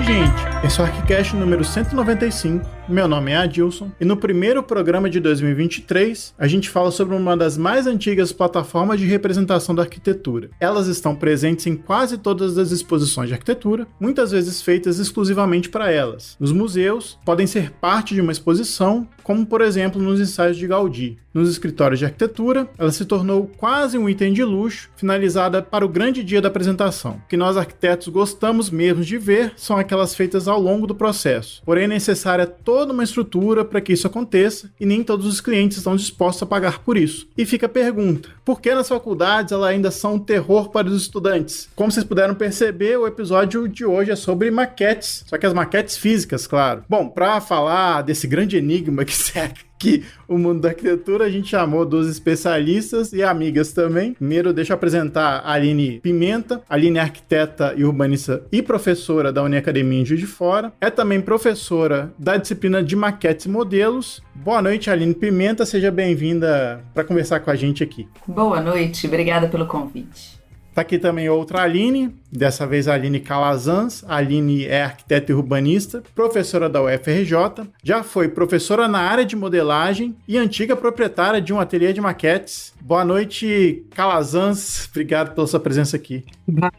gente! Esse é o ArchiCast número 195, meu nome é Adilson, e no primeiro programa de 2023, a gente fala sobre uma das mais antigas plataformas de representação da arquitetura. Elas estão presentes em quase todas as exposições de arquitetura, muitas vezes feitas exclusivamente para elas. Nos museus, podem ser parte de uma exposição, como por exemplo nos ensaios de Gaudí. Nos escritórios de arquitetura, ela se tornou quase um item de luxo, finalizada para o grande dia da apresentação. O que nós arquitetos gostamos mesmo de ver são aquelas feitas ao longo do processo. Porém, é necessária toda uma estrutura para que isso aconteça e nem todos os clientes estão dispostos a pagar por isso. E fica a pergunta, por que nas faculdades elas ainda são um terror para os estudantes? Como vocês puderam perceber, o episódio de hoje é sobre maquetes, só que as maquetes físicas, claro. Bom, para falar desse grande enigma que cerca aqui o mundo da arquitetura, a gente chamou duas especialistas e amigas também. Primeiro, deixa eu apresentar a Aline Pimenta. A Aline é arquiteta e urbanista e professora da Uniacademia em Juiz de Fora. É também professora da disciplina de maquetes e modelos. Boa noite, Aline Pimenta. Seja bem-vinda para conversar com a gente aqui. Boa noite, obrigada pelo convite. Tá aqui também outra Aline, dessa vez a Aline Calazans. A Aline é arquiteta e urbanista, professora da UFRJ, já foi professora na área de modelagem e antiga proprietária de um ateliê de maquetes. Boa noite, Calazans. Obrigado pela sua presença aqui. Boa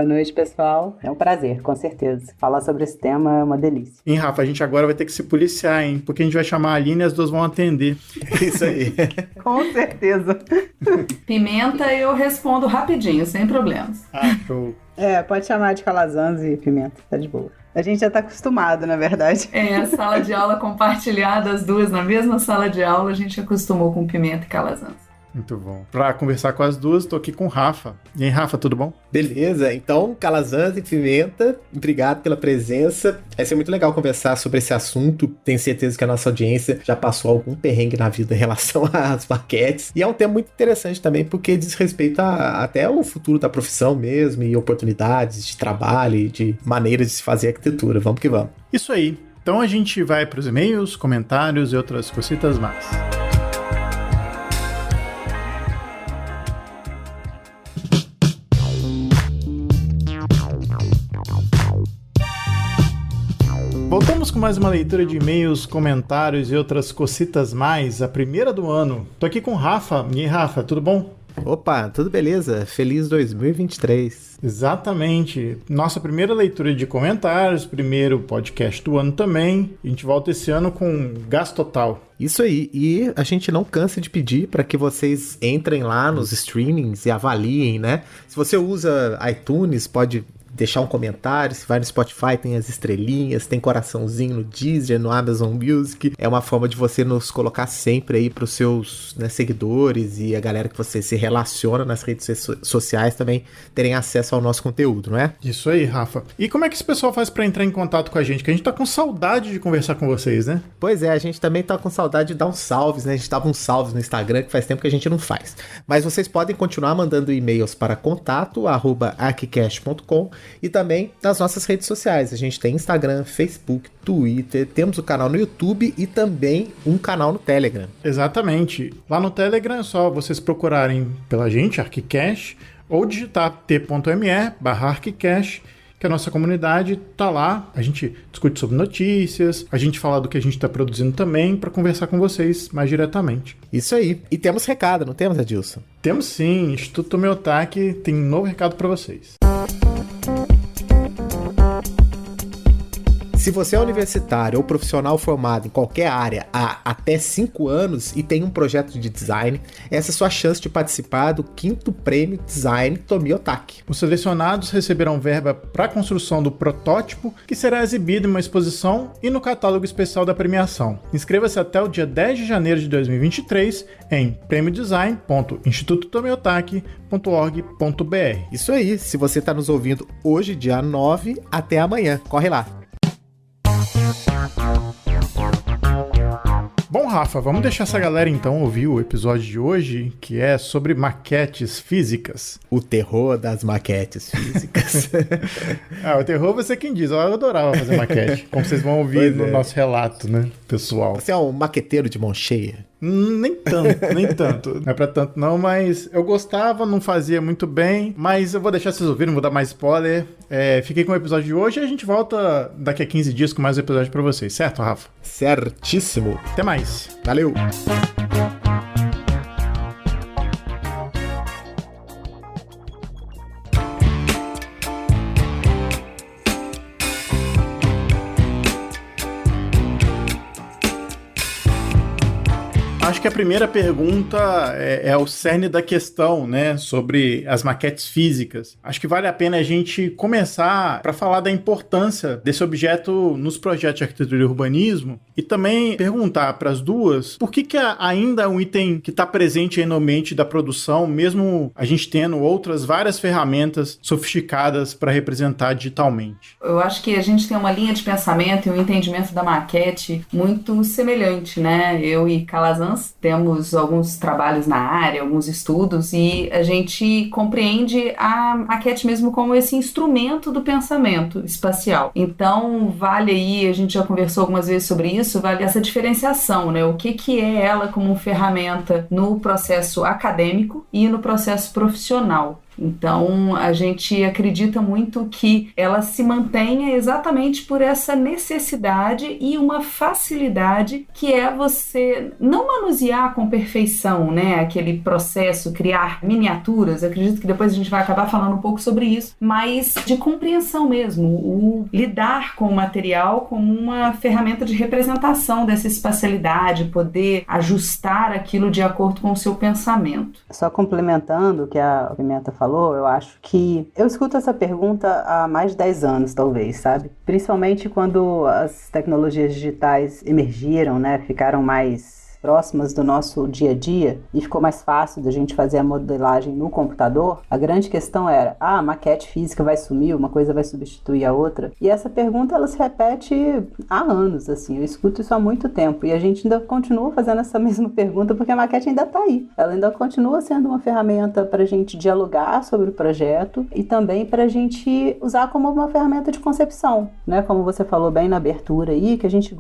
noite, pessoal. É um prazer, com certeza. Falar sobre esse tema é uma delícia. Hein, Rafa, a gente agora vai ter que se policiar, hein? Porque a gente vai chamar a Aline e as duas vão atender. Isso aí. Com certeza. Pimenta, eu respondo rapidinho, sem problemas. Show. Pode chamar de Calazans e Pimenta, tá de boa. A gente já tá acostumado, na verdade. Sala de aula compartilhada, as duas na mesma sala de aula, a gente acostumou com Pimenta e Calazans. Muito bom. Para conversar com as duas, tô aqui com o Rafa. E aí, Rafa, tudo bom? Beleza, então, Calazans e Pimenta, obrigado pela presença. Vai ser muito legal conversar sobre esse assunto. Tenho certeza que a nossa audiência já passou algum perrengue na vida em relação às maquetes. E é um tema muito interessante também, porque diz respeito até o futuro da profissão mesmo, e oportunidades de trabalho e de maneiras de se fazer arquitetura. Vamos que vamos. Isso aí. Então a gente vai para os e-mails, comentários e outras cositas mais. Voltamos com mais uma leitura de e-mails, comentários e outras cositas mais, a primeira do ano. Tô aqui com o Rafa. E aí, Rafa, tudo bom? Opa, tudo beleza? Feliz 2023. Exatamente. Nossa primeira leitura de comentários, primeiro podcast do ano também. A gente volta esse ano com gás total. Isso aí, e a gente não cansa de pedir para que vocês entrem lá nos streamings e avaliem, né? Se você usa iTunes, pode deixar um comentário. Se vai no Spotify, tem as estrelinhas, tem coraçãozinho no Deezer, no Amazon Music. É uma forma de você nos colocar sempre aí pros seus, né, seguidores e a galera que você se relaciona nas redes sociais também terem acesso ao nosso conteúdo, não é? Isso aí, Rafa. E como é que esse pessoal faz para entrar em contato com a gente? Que a gente tá com saudade de conversar com vocês, né? Pois é, a gente também tá com saudade de dar uns salves, né? A gente dava uns salves no Instagram, que faz tempo que a gente não faz. Mas vocês podem continuar mandando e-mails para contato@archicast.com e também nas nossas redes sociais. A gente tem Instagram, Facebook, Twitter, temos o canal no YouTube e também um canal no Telegram. Exatamente. Lá no Telegram é só vocês procurarem pela gente, ArchiCast, ou digitar t.me/ArchiCast, que a nossa comunidade tá lá. A gente discute sobre notícias, a gente fala do que a gente tá produzindo também, para conversar com vocês mais diretamente. Isso aí. E temos recado, não temos, Adilson? Temos sim. Instituto Tomoyotaki tem um novo recado para vocês. Se você é universitário ou profissional formado em qualquer área há até 5 anos e tem um projeto de design, essa é a sua chance de participar do 5º Prêmio Design Tomoyotaki. Os selecionados receberão verba para a construção do protótipo, que será exibido em uma exposição e no catálogo especial da premiação. Inscreva-se até o dia 10 de janeiro de 2023 em premiodesign.institutotomoyotaki.org.br. Isso aí, se você está nos ouvindo hoje, dia 9, até amanhã. Corre lá! Bom, Rafa, vamos deixar essa galera então ouvir o episódio de hoje, que é sobre maquetes físicas. O terror das maquetes físicas. O terror você quem diz. Eu adorava fazer maquete, como vocês vão ouvir no nosso relato, né, pessoal. Você é um maqueteiro de mão cheia? Nem tanto, nem tanto. Não é pra tanto não, mas eu gostava, não fazia muito bem, mas eu vou deixar vocês ouvirem, não vou dar mais spoiler. Fiquei com o episódio de hoje e a gente volta daqui a 15 dias com mais um episódio pra vocês, certo, Rafa? Certíssimo. Até mais. Valeu. Acho que a primeira pergunta é o cerne da questão, né, sobre as maquetes físicas. Acho que vale a pena a gente começar para falar da importância desse objeto nos projetos de arquitetura e urbanismo e também perguntar para as duas por que ainda é um item que está presente aí no ambiente da produção, mesmo a gente tendo outras várias ferramentas sofisticadas para representar digitalmente. Eu acho que a gente tem uma linha de pensamento e um entendimento da maquete muito semelhante, né? Eu e Calazans temos alguns trabalhos na área, alguns estudos, e a gente compreende a maquete mesmo como esse instrumento do pensamento espacial. Então, vale aí, a gente já conversou algumas vezes sobre isso, vale essa diferenciação, né? O que é ela como ferramenta no processo acadêmico e no processo profissional. Então, a gente acredita muito que ela se mantenha exatamente por essa necessidade e uma facilidade que é você não manusear com perfeição, né? Aquele processo, criar miniaturas. Eu acredito que depois a gente vai acabar falando um pouco sobre isso, mas de compreensão mesmo, o lidar com o material como uma ferramenta de representação dessa espacialidade, poder ajustar aquilo de acordo com o seu pensamento. Só complementando o que a Pimenta falou, eu acho que eu escuto essa pergunta há mais de 10 anos, talvez, sabe? Principalmente quando as tecnologias digitais emergiram, né? Ficaram mais próximas do nosso dia a dia e ficou mais fácil da gente fazer a modelagem no computador. A grande questão era, a maquete física vai sumir, uma coisa vai substituir a outra? E essa pergunta, ela se repete há anos, assim, eu escuto isso há muito tempo e a gente ainda continua fazendo essa mesma pergunta porque a maquete ainda está aí. Ela ainda continua sendo uma ferramenta para a gente dialogar sobre o projeto e também para a gente usar como uma ferramenta de concepção, né? Como você falou bem na abertura aí, que a gente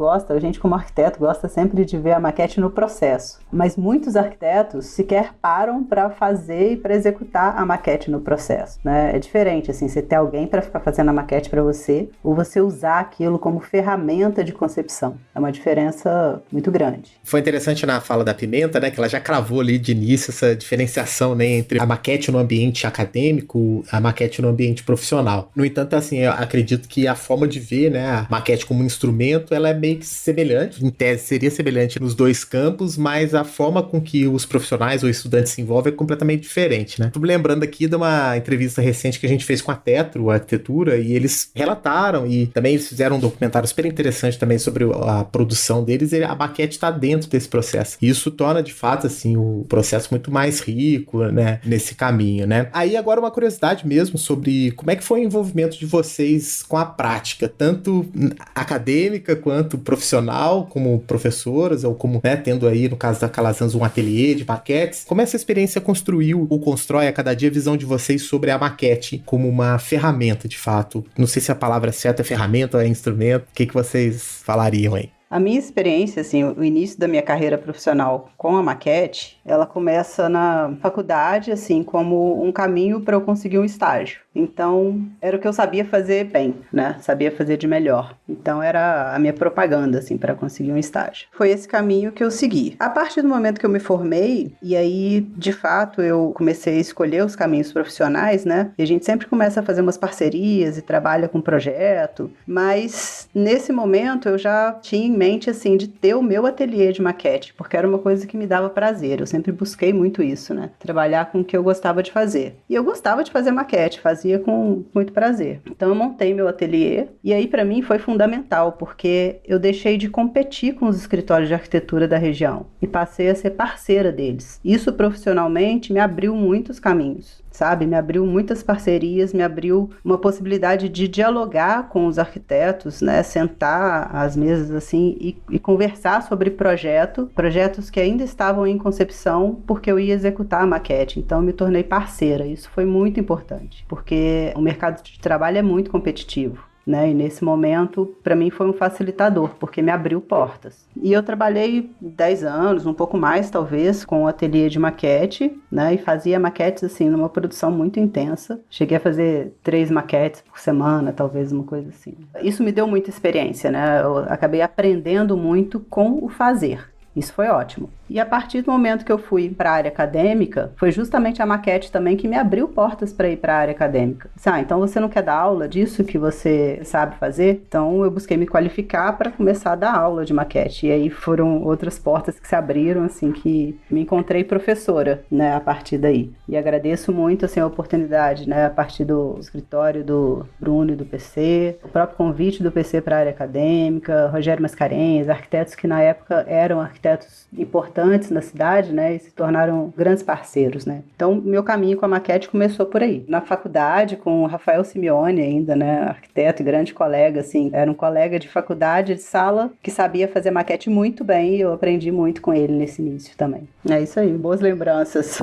como arquiteto gosta sempre de ver a maquete no processo, mas muitos arquitetos sequer param para fazer e para executar a maquete no processo, né? É diferente, assim, você ter alguém para ficar fazendo a maquete para você ou você usar aquilo como ferramenta de concepção. É uma diferença muito grande. Foi interessante na fala da Pimenta, né, que ela já cravou ali de início essa diferenciação, né, entre a maquete no ambiente acadêmico, a maquete no ambiente profissional. No entanto, assim, eu acredito que a forma de ver, né, a maquete como um instrumento, ela é meio que semelhante, em tese seria semelhante nos dois campos, mas a forma com que os profissionais ou estudantes se envolvem é completamente diferente, né? Estou me lembrando aqui de uma entrevista recente que a gente fez com a Tetro, a arquitetura, e eles relataram, e também eles fizeram um documentário super interessante também sobre a produção deles, e a maquete está dentro desse processo. E isso torna, de fato, assim, o processo muito mais rico, né, nesse caminho, né? Aí agora uma curiosidade mesmo sobre como é que foi o envolvimento de vocês com a prática, tanto acadêmica quanto profissional, como professoras, ou como, né, tendo aí, no caso da Calazans, um ateliê de maquetes. Como essa experiência construiu ou constrói a cada dia a visão de vocês sobre a maquete como uma ferramenta, de fato? Não sei se a palavra certa é ferramenta ou é instrumento. O que vocês falariam aí? A minha experiência, assim, o início da minha carreira profissional com a maquete, ela começa na faculdade, assim, como um caminho para eu conseguir um estágio. Então, era o que eu sabia fazer bem, né? Sabia fazer de melhor. Então, era a minha propaganda, assim, para conseguir um estágio. Foi esse caminho que eu segui. A partir do momento que eu me formei, e aí, de fato, eu comecei a escolher os caminhos profissionais, né? E a gente sempre começa a fazer umas parcerias e trabalha com projeto, mas nesse momento eu já tinha em mente, assim, de ter o meu ateliê de maquete, porque era uma coisa que me dava prazer. Eu sempre busquei muito isso, né? Trabalhar com o que eu gostava de fazer. E eu gostava de fazer maquete, fazia com muito prazer. Então eu montei meu ateliê e aí para mim foi fundamental, porque eu deixei de competir com os escritórios de arquitetura da região e passei a ser parceira deles. Isso profissionalmente me abriu muitos caminhos, sabe? Me abriu muitas parcerias, me abriu uma possibilidade de dialogar com os arquitetos, né? Sentar às mesas assim e conversar sobre projetos que ainda estavam em concepção, porque eu ia executar a maquete. Então eu me tornei parceira. Isso foi muito importante, porque o mercado de trabalho é muito competitivo. né? E nesse momento, para mim, foi um facilitador, porque me abriu portas. E eu trabalhei 10 anos, um pouco mais talvez, com o ateliê de maquete, né? E fazia maquetes, assim, numa produção muito intensa. Cheguei a fazer 3 maquetes por semana, talvez, uma coisa assim. Isso me deu muita experiência, né? Eu acabei aprendendo muito com o fazer. Isso foi ótimo. E a partir do momento que eu fui para a área acadêmica, foi justamente a maquete também que me abriu portas para ir para a área acadêmica. Então você não quer dar aula disso que você sabe fazer? Então eu busquei me qualificar para começar a dar aula de maquete. E aí foram outras portas que se abriram, assim, que me encontrei professora, né, a partir daí. E agradeço muito, assim, a oportunidade, né, a partir do escritório do Bruno e do PC, o próprio convite do PC para a área acadêmica, Rogério Mascarenhas, arquitetos que na época eram arquitetos importantes na cidade, né, e se tornaram grandes parceiros, né. Então, meu caminho com a maquete começou por aí. Na faculdade, com o Rafael Simeone ainda, né, arquiteto e grande colega, assim, era um colega de faculdade, de sala, que sabia fazer maquete muito bem, e eu aprendi muito com ele nesse início também. É isso aí, boas lembranças.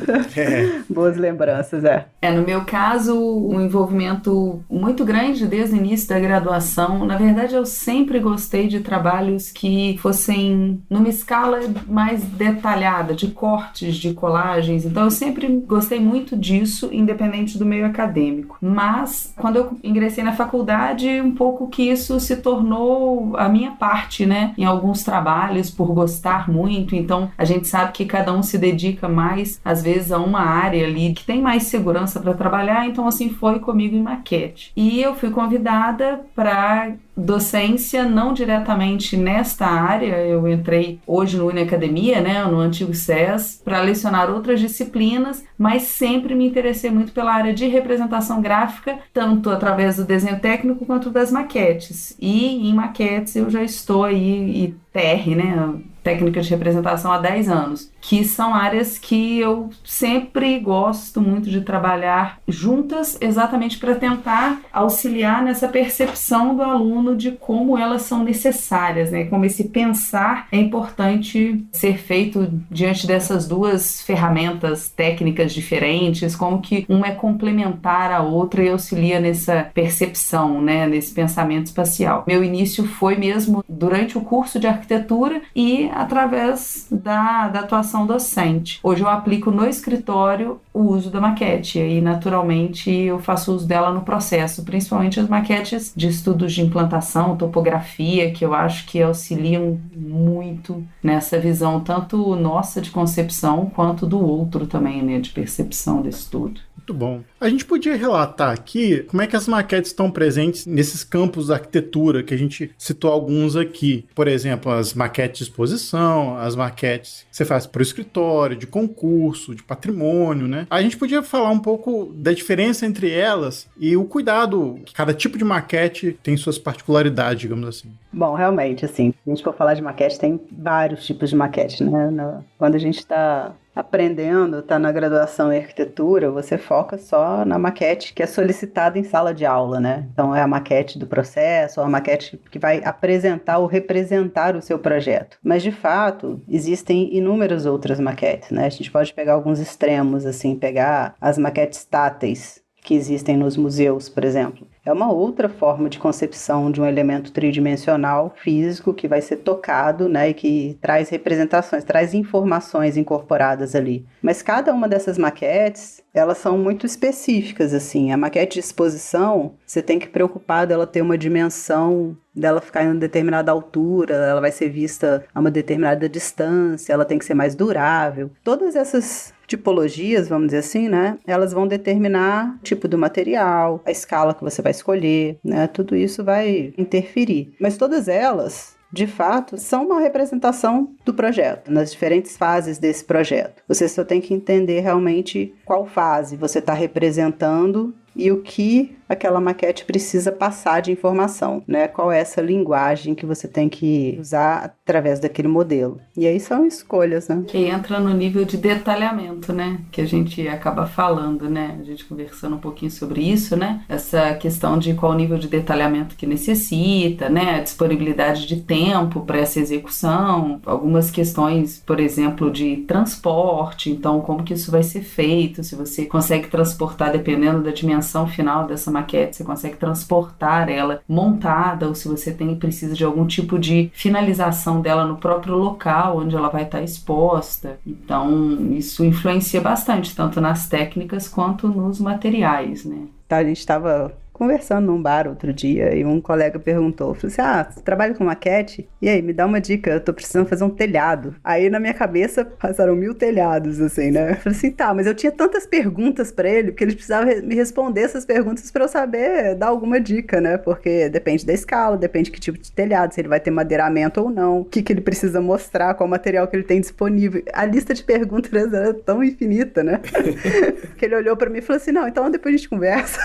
Boas lembranças, no meu caso, um envolvimento muito grande desde o início da graduação. Na verdade, eu sempre gostei de trabalhos que fossem numa escala mais detalhada, de cortes, de colagens. Então, eu sempre gostei muito disso, independente do meio acadêmico. Mas, quando eu ingressei na faculdade, um pouco que isso se tornou a minha parte, né? Em alguns trabalhos, por gostar muito. Então, a gente sabe que cada um se dedica mais, às vezes, a uma área ali que tem mais segurança para trabalhar. Então, assim, foi comigo em maquete. E eu fui convidada para docência, não diretamente nesta área. Eu entrei hoje no Uniacademia, né, no antigo SES, para lecionar outras disciplinas, mas sempre me interessei muito pela área de representação gráfica, tanto através do desenho técnico quanto das maquetes. E em maquetes eu já estou aí, TR, né, técnica de representação, há 10 anos, que são áreas que eu sempre gosto muito de trabalhar juntas, exatamente para tentar auxiliar nessa percepção do aluno de como elas são necessárias, né? Como esse pensar é importante ser feito diante dessas duas ferramentas técnicas diferentes, como que uma é complementar a outra e auxilia nessa percepção, né? Nesse pensamento espacial. Meu início foi mesmo durante o curso de arquitetura e através da atuação docente. Hoje eu aplico no escritório o uso da maquete e naturalmente eu faço uso dela no processo, principalmente as maquetes de estudos de implantação, topografia, que eu acho que auxiliam muito nessa visão tanto nossa de concepção quanto do outro também, né, de percepção desse tudo. Muito bom. A gente podia relatar aqui como é que as maquetes estão presentes nesses campos da arquitetura, que a gente citou alguns aqui. Por exemplo, as maquetes de exposição, as maquetes que você faz para o escritório, de concurso, de patrimônio, né? A gente podia falar um pouco da diferença entre elas e o cuidado que cada tipo de maquete tem suas particularidades, digamos assim. Bom, realmente, assim, se a gente for falar de maquete, tem vários tipos de maquete, né? Quando a gente está aprendendo, está na graduação em arquitetura, você foca só na maquete que é solicitada em sala de aula, né? Então é a maquete do processo, ou a maquete que vai apresentar ou representar o seu projeto. Mas de fato, existem inúmeras outras maquetes, né? A gente pode pegar alguns extremos, assim, pegar as maquetes táteis que existem nos museus, por exemplo. É uma outra forma de concepção de um elemento tridimensional físico que vai ser tocado, né, e que traz representações, traz informações incorporadas ali. Mas cada uma dessas maquetes, elas são muito específicas, assim. A maquete de exposição, você tem que preocupar dela ter uma dimensão, dela ficar em uma determinada altura, ela vai ser vista a uma determinada distância, ela tem que ser mais durável. Todas essas tipologias, vamos dizer assim, né? Elas vão determinar o tipo do material, a escala que você vai escolher, né? Tudo isso vai interferir. Mas todas elas, de fato, são uma representação do projeto, nas diferentes fases desse projeto. Você só tem que entender realmente qual fase você está representando e o que aquela maquete precisa passar de informação, né? Qual é essa linguagem que você tem que usar através daquele modelo. E aí são escolhas, né? Que entra no nível de detalhamento, né? Que a gente acaba falando, né? A gente conversando um pouquinho sobre isso, né? Essa questão de qual nível de detalhamento que necessita, né? A disponibilidade de tempo para essa execução, algumas questões, por exemplo, de transporte, então como que isso vai ser feito, se você consegue transportar dependendo da dimensão final dessa maquete, você consegue transportar ela montada, ou se você precisa de algum tipo de finalização dela no próprio local onde ela vai estar exposta. Então, isso influencia bastante, tanto nas técnicas quanto nos materiais, né? A gente estava conversando num bar outro dia e um colega perguntou, falou assim, você trabalha com maquete? E aí, me dá uma dica, eu tô precisando fazer um telhado. Aí na minha cabeça passaram 1000 telhados, assim, né? Eu falei assim, mas eu tinha tantas perguntas pra ele, porque ele precisava me responder essas perguntas pra eu saber dar alguma dica, né? Porque depende da escala, depende que tipo de telhado, se ele vai ter madeiramento ou não, o que ele precisa mostrar, qual material que ele tem disponível. A lista de perguntas era tão infinita, né? Que ele olhou pra mim e falou assim, não, então depois a gente conversa.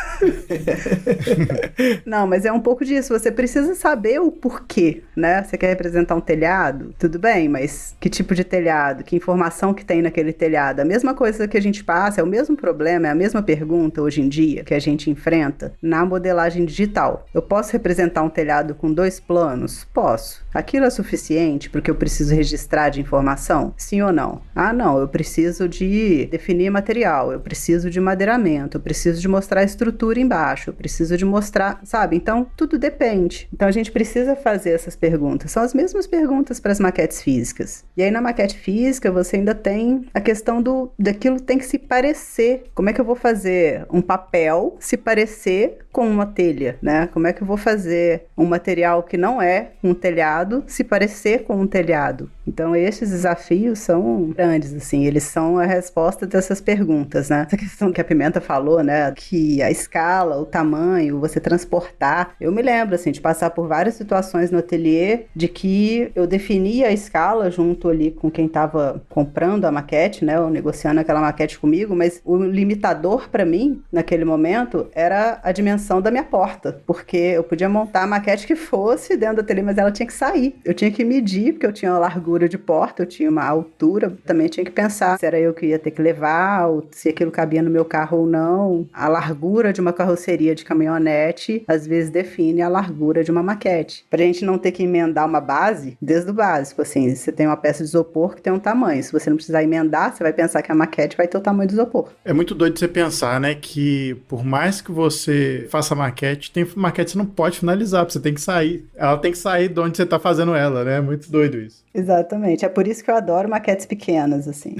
Não, mas é um pouco disso, você precisa saber o porquê, né? Você quer representar um telhado? Tudo bem, mas que tipo de telhado? Que informação que tem naquele telhado? A mesma coisa que a gente passa, é o mesmo problema, é a mesma pergunta hoje em dia que a gente enfrenta na modelagem digital. Eu posso representar um telhado com 2 planos? Posso. Aquilo é suficiente porque eu preciso registrar de informação? Sim ou não? Não, eu preciso de definir material, eu preciso de madeiramento, eu preciso de mostrar a estrutura embaixo, eu preciso de mostrar, sabe? Então, tudo depende. Então, a gente precisa fazer essas perguntas. São as mesmas perguntas para as maquetes físicas. E aí, na maquete física, você ainda tem a questão daquilo tem que se parecer. Como é que eu vou fazer um papel se parecer com uma telha, né? Como é que eu vou fazer um material que não é um telhado se parecer com um telhado? Então, esses desafios são grandes, assim, eles são a resposta dessas perguntas, né? Essa questão que a Pimenta falou, né? Que a escala, o tamanho, você transportar. Eu me lembro, assim, de passar por várias situações no ateliê de que eu definia a escala junto ali com quem estava comprando a maquete, né? Ou negociando aquela maquete comigo, mas o limitador para mim, naquele momento, era a dimensão da minha porta, porque eu podia montar a maquete que fosse dentro do ateliê, mas ela tinha que sair. Eu tinha que medir, porque eu tinha uma largura de porta, eu tinha uma altura, também tinha que pensar se era eu que ia ter que levar, ou se aquilo cabia no meu carro ou não. A largura de uma carroceria de caminhonete, às vezes define a largura de uma maquete. Pra gente não ter que emendar uma base, desde o básico, assim, você tem uma peça de isopor que tem um tamanho, se você não precisar emendar, você vai pensar que a maquete vai ter o tamanho do isopor. É muito doido você pensar, né, que por mais que você faça maquete, tem maquete que você não pode finalizar, você tem que sair. Ela tem que sair de onde você tá fazendo ela, né? É muito doido isso. Exatamente, é por isso que eu adoro maquetes pequenas, assim.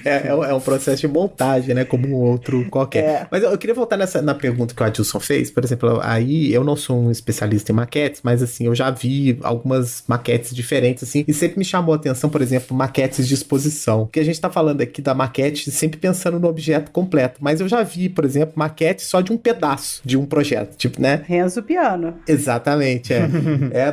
é um processo de montagem, né, como um outro qualquer. Mas eu queria voltar na pergunta que o Adilson fez, por exemplo, aí eu não sou um especialista em maquetes, mas assim, eu já vi algumas maquetes diferentes, assim, e sempre me chamou a atenção, por exemplo, maquetes de exposição, que a gente tá falando aqui da maquete sempre pensando no objeto completo, mas eu já vi, por exemplo, maquete só de um pedaço de um projeto, tipo, né? Renzo Piano. Exatamente,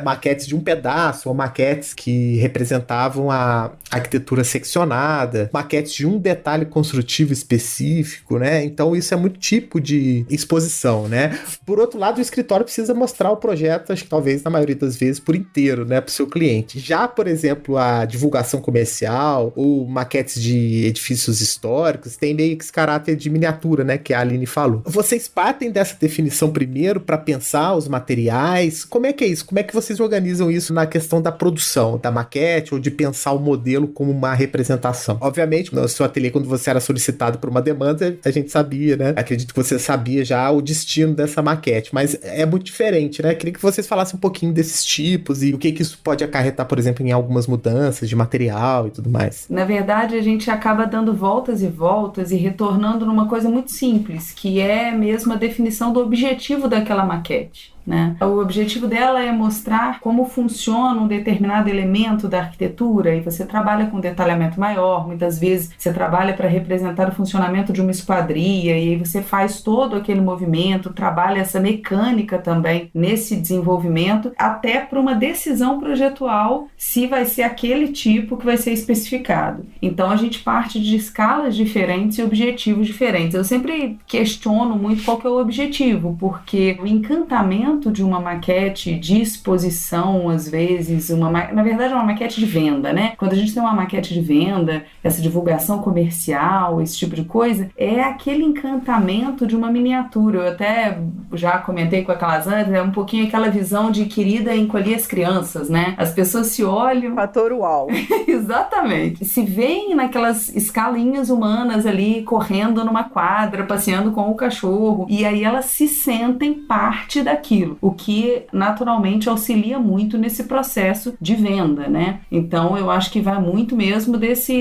maquetes de um pedaço, ou maquetes que representavam a arquitetura seccionada, maquetes de um detalhe construtivo específico, né? Então isso é muito típico de exposição, né? Por outro lado, o escritório precisa mostrar o projeto, acho que talvez na maioria das vezes, por inteiro, né? Para o seu cliente. Já, por exemplo, a divulgação comercial ou maquetes de edifícios históricos tem meio que esse caráter de miniatura, né? Que a Aline falou. Vocês partem dessa definição primeiro para pensar os materiais? Como é que é isso? Como é que vocês organizam isso na questão da produção da maquete ou de pensar o modelo como uma representação? Obviamente, no seu ateliê, quando você era solicitado por uma demanda, a gente sabia, né? Acredito que você sabia já o destino dessa maquete, mas é muito diferente, né? Queria que vocês falassem um pouquinho desses tipos e o que isso pode acarretar, por exemplo, em algumas mudanças de material e tudo mais. Na verdade, a gente acaba dando voltas e voltas e retornando numa coisa muito simples, que é mesmo a definição do objetivo daquela maquete. Né? O objetivo dela é mostrar como funciona um determinado elemento da arquitetura, e você trabalha com detalhamento maior, muitas vezes você trabalha para representar o funcionamento de uma esquadria, e aí você faz todo aquele movimento, trabalha essa mecânica também nesse desenvolvimento, até para uma decisão projetual se vai ser aquele tipo que vai ser especificado. Então a gente parte de escalas diferentes e objetivos diferentes. Eu sempre questiono muito qual que é o objetivo, porque o encantamento encantamento de uma maquete de exposição, às vezes, na verdade é uma maquete de venda, né? Quando a gente tem uma maquete de venda, essa divulgação comercial, esse tipo de coisa, é aquele encantamento de uma miniatura. Eu até já comentei com a Calazans, é um pouquinho aquela visão de querida encolher as crianças, né? As pessoas se olham... Fator uau. Exatamente. Se veem naquelas escalinhas humanas ali, correndo numa quadra, passeando com o cachorro, e aí elas se sentem parte daquilo, o que naturalmente auxilia muito nesse processo de venda, né? Então eu acho que vai muito mesmo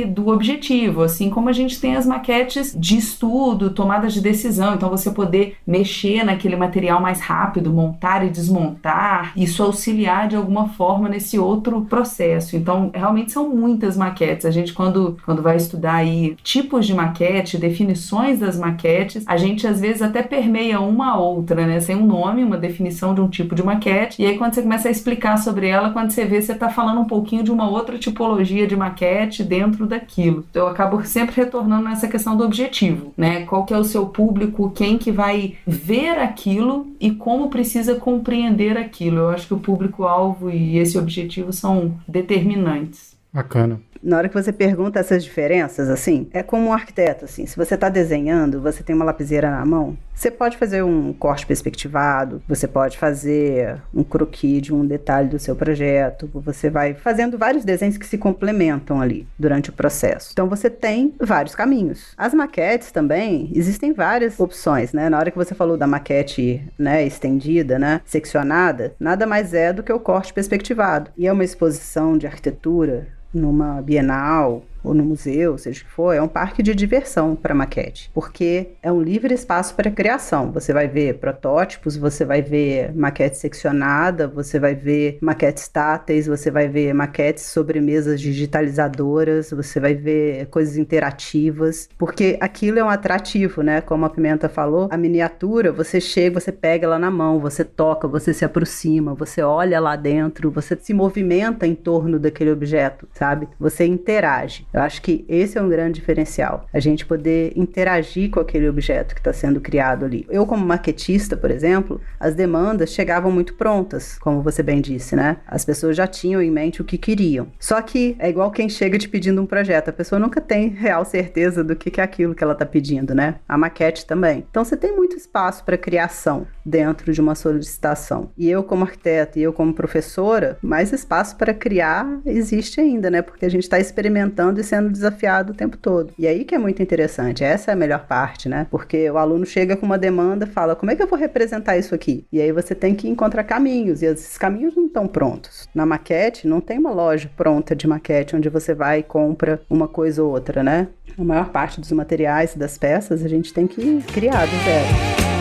do objetivo, assim como a gente tem as maquetes de estudo, tomadas de decisão, então você poder mexer naquele material mais rápido, montar e desmontar, isso auxiliar de alguma forma nesse outro processo. Então realmente são muitas maquetes. A gente quando vai estudar aí tipos de maquete, definições das maquetes, a gente às vezes até permeia uma a outra, né? Sem um nome, uma definição de um tipo de maquete, e aí quando você começa a explicar sobre ela, quando você vê, você está falando um pouquinho de uma outra tipologia de maquete dentro daquilo. Então eu acabo sempre retornando nessa questão do objetivo, né? Qual que é o seu público, quem que vai ver aquilo e como precisa compreender aquilo. Eu acho que o público-alvo e esse objetivo são determinantes. Bacana. Na hora que você pergunta essas diferenças, assim, é como um arquiteto, assim, se você está desenhando, você tem uma lapiseira na mão, você pode fazer um corte perspectivado, você pode fazer um croquis de um detalhe do seu projeto, você vai fazendo vários desenhos que se complementam ali durante o processo. Então você tem vários caminhos. As maquetes também, existem várias opções, né? Na hora que você falou da maquete, né, estendida, né, seccionada, nada mais é do que o corte perspectivado. E é uma exposição de arquitetura numa bienal ou no museu, seja o que for, é um parque de diversão para maquete, porque é um livre espaço para criação. Você vai ver protótipos, você vai ver maquete seccionada, você vai ver maquetes táteis, você vai ver maquetes sobre mesas digitalizadoras, você vai ver coisas interativas, porque aquilo é um atrativo, né? Como a Pimenta falou, a miniatura, você chega, você pega ela na mão, você toca, você se aproxima, você olha lá dentro, você se movimenta em torno daquele objeto, sabe? Você interage. Eu acho que esse é um grande diferencial, a gente poder interagir com aquele objeto que está sendo criado ali. Eu, como maquetista, por exemplo, as demandas chegavam muito prontas, como você bem disse, né? As pessoas já tinham em mente o que queriam. Só que é igual quem chega te pedindo um projeto, a pessoa nunca tem real certeza do que é aquilo que ela está pedindo, né? A maquete também. Então você tem muito espaço para criação dentro de uma solicitação. E eu, como arquiteta, e eu, como professora, mais espaço para criar existe ainda, né? Porque a gente está experimentando e sendo desafiado o tempo todo. E aí que é muito interessante, essa é a melhor parte, né? Porque o aluno chega com uma demanda, fala, como é que eu vou representar isso aqui? E aí você tem que encontrar caminhos, e esses caminhos não estão prontos. Na maquete, não tem uma loja pronta de maquete, onde você vai e compra uma coisa ou outra, né? A maior parte dos materiais e das peças, a gente tem que criar do zero.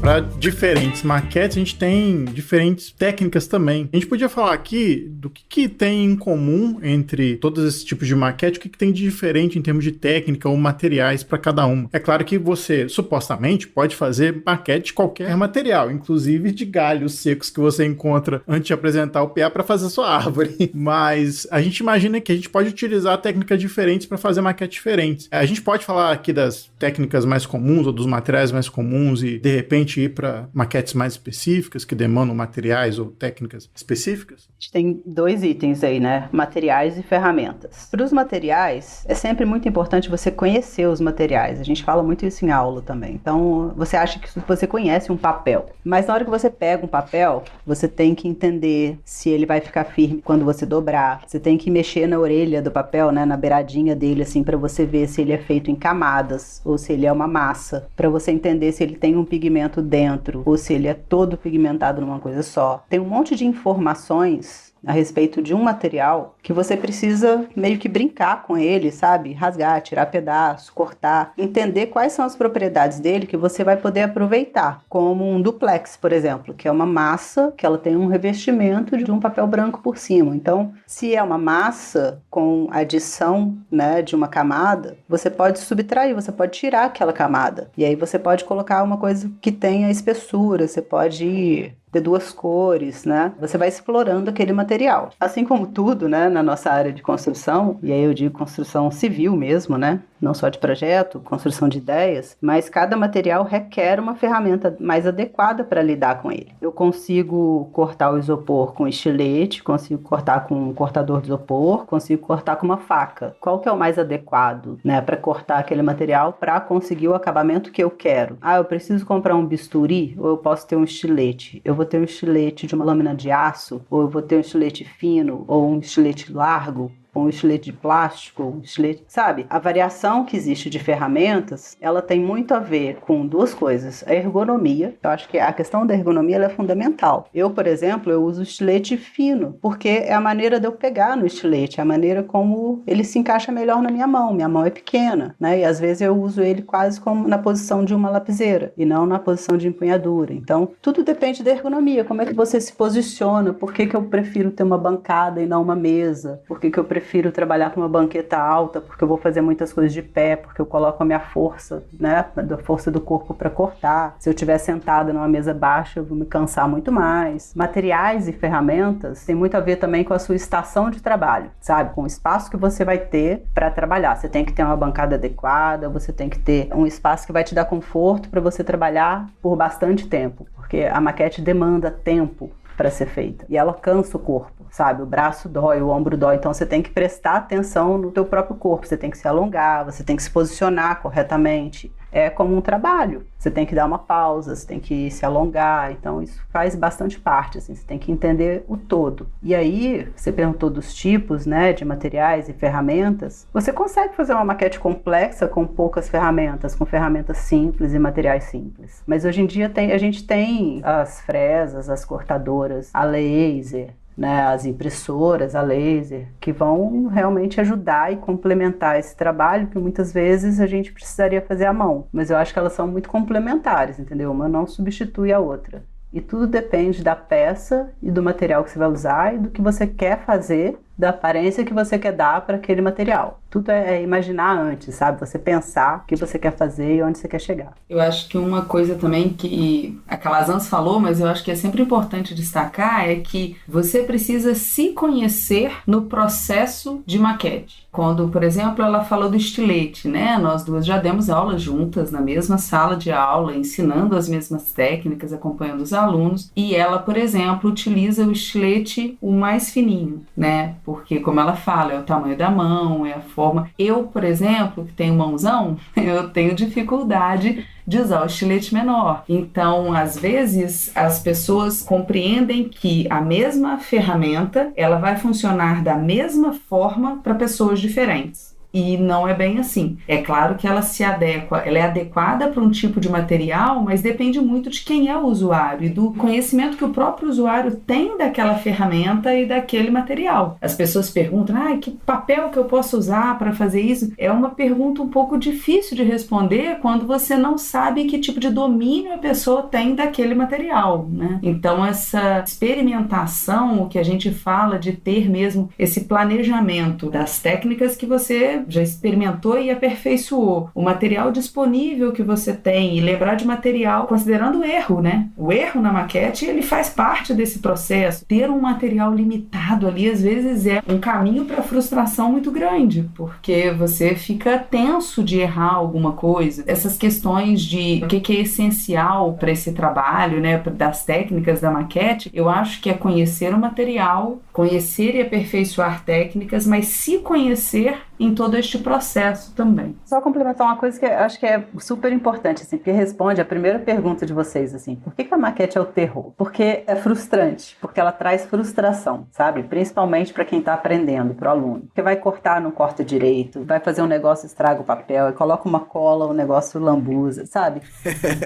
Para diferentes maquetes, a gente tem diferentes técnicas também. A gente podia falar aqui do que tem em comum entre todos esses tipos de maquete, o que tem de diferente em termos de técnica ou materiais para cada uma. É claro que você, supostamente, pode fazer maquete de qualquer material, inclusive de galhos secos que você encontra antes de apresentar o PA para fazer sua árvore. Mas a gente imagina que a gente pode utilizar técnicas diferentes para fazer maquetes diferentes. A gente pode falar aqui das técnicas mais comuns ou dos materiais mais comuns e, de repente, ir para maquetes mais específicas que demandam materiais ou técnicas específicas? A gente tem 2 itens aí, né? Materiais e ferramentas. Para os materiais, é sempre muito importante você conhecer os materiais. A gente fala muito isso em aula também. Então, você acha que você conhece um papel. Mas na hora que você pega um papel, você tem que entender se ele vai ficar firme quando você dobrar. Você tem que mexer na orelha do papel, né? Na beiradinha dele, assim, para você ver se ele é feito em camadas ou se ele é uma massa. Para você entender se ele tem um pigmento dentro ou se ele é todo pigmentado numa coisa só. Tem um monte de informações a respeito de um material que você precisa meio que brincar com ele, sabe? Rasgar, tirar pedaço, cortar, entender quais são as propriedades dele que você vai poder aproveitar, como um duplex, por exemplo, que é uma massa que ela tem um revestimento de um papel branco por cima. Então, se é uma massa com adição, né, de uma camada, você pode subtrair, você pode tirar aquela camada. E aí você pode colocar uma coisa que tenha espessura, você pode ter 2 cores, né? Você vai explorando aquele material. Assim como tudo, né, na nossa área de construção, e aí eu digo construção civil mesmo, né? Não só de projeto, construção de ideias, mas cada material requer uma ferramenta mais adequada para lidar com ele. Eu consigo cortar o isopor com estilete, consigo cortar com um cortador de isopor, consigo cortar com uma faca. Qual que é o mais adequado, né, para cortar aquele material para conseguir o acabamento que eu quero? Ah, eu preciso comprar um bisturi ou eu posso ter um estilete? Eu vou ter um estilete de uma lâmina de aço ou eu vou ter um estilete fino ou um estilete largo? Um estilete de plástico, um estilete, sabe? A variação que existe de ferramentas, ela tem muito a ver com 2 coisas. A ergonomia, eu acho que a questão da ergonomia ela é fundamental. Eu, por exemplo, eu uso estilete fino, porque é a maneira de eu pegar no estilete, é a maneira como ele se encaixa melhor na minha mão é pequena, né? E às vezes eu uso ele quase como na posição de uma lapiseira, e não na posição de empunhadura. Então, tudo depende da ergonomia, como é que você se posiciona, por que eu prefiro ter uma bancada e não uma mesa, por que eu prefiro trabalhar com uma banqueta alta, porque eu vou fazer muitas coisas de pé, porque eu coloco a minha força, né, a força do corpo para cortar. Se eu estiver sentada numa mesa baixa, eu vou me cansar muito mais. Materiais e ferramentas tem muito a ver também com a sua estação de trabalho, sabe? Com o espaço que você vai ter para trabalhar. Você tem que ter uma bancada adequada, você tem que ter um espaço que vai te dar conforto para você trabalhar por bastante tempo, porque a maquete demanda tempo para ser feita. E ela cansa o corpo, sabe? O braço dói, o ombro dói. Então você tem que prestar atenção no teu próprio corpo. Você tem que se alongar, você tem que se posicionar corretamente. É como um trabalho. Você tem que dar uma pausa, você tem que se alongar. Então isso faz bastante parte, assim. Você tem que entender o todo. E aí, você perguntou dos tipos, né, de materiais e ferramentas. Você consegue fazer uma maquete complexa com poucas ferramentas, com ferramentas simples e materiais simples. Mas hoje em dia a gente tem as fresas, as cortadoras, a laser, né, as impressoras, a laser, que vão realmente ajudar e complementar esse trabalho que muitas vezes a gente precisaria fazer à mão. Mas eu acho que elas são muito complementares, entendeu? Uma não substitui a outra. E tudo depende da peça e do material que você vai usar e do que você quer fazer, da aparência que você quer dar para aquele material. Tudo é imaginar antes, sabe? Você pensar o que você quer fazer e onde você quer chegar. Eu acho que uma coisa também que a Calazans falou, mas eu acho que é sempre importante destacar, é que você precisa se conhecer no processo de maquete. Quando, por exemplo, ela falou do estilete, né? Nós duas já demos aula juntas na mesma sala de aula, ensinando as mesmas técnicas, acompanhando os alunos. E ela, por exemplo, utiliza o estilete o mais fininho, né? Porque, como ela fala, é o tamanho da mão, é a forma. Eu, por exemplo, que tenho mãozão, eu tenho dificuldade de usar o estilete menor. Então, às vezes, as pessoas compreendem que a mesma ferramenta, ela vai funcionar da mesma forma para pessoas diferentes. E não é bem assim. É claro que ela se adequa, ela é adequada para um tipo de material, mas depende muito de quem é o usuário e do conhecimento que o próprio usuário tem daquela ferramenta e daquele material. As pessoas perguntam, que papel que eu posso usar para fazer isso? É uma pergunta um pouco difícil de responder quando você não sabe que tipo de domínio a pessoa tem daquele material, né? Então, essa experimentação, o que a gente fala de ter mesmo esse planejamento das técnicas que você já experimentou e aperfeiçoou, o material disponível que você tem, e lembrar de material considerando o erro, né? O erro na maquete, ele faz parte desse processo. Ter um material limitado ali, às vezes, é um caminho para frustração muito grande, porque você fica tenso de errar alguma coisa. Essas questões de o que é essencial para esse trabalho, né, das técnicas da maquete, eu acho que é conhecer o material, conhecer e aperfeiçoar técnicas, mas se conhecer em todo este processo também. Só complementar uma coisa que eu acho que é super importante, assim, porque responde a primeira pergunta de vocês, assim, por que a maquete é o terror? Porque é frustrante, porque ela traz frustração, sabe? Principalmente para quem está aprendendo, para o aluno. Porque vai cortar, não corta direito, vai fazer um negócio, estraga o papel, e coloca uma cola, o negócio lambuza, sabe?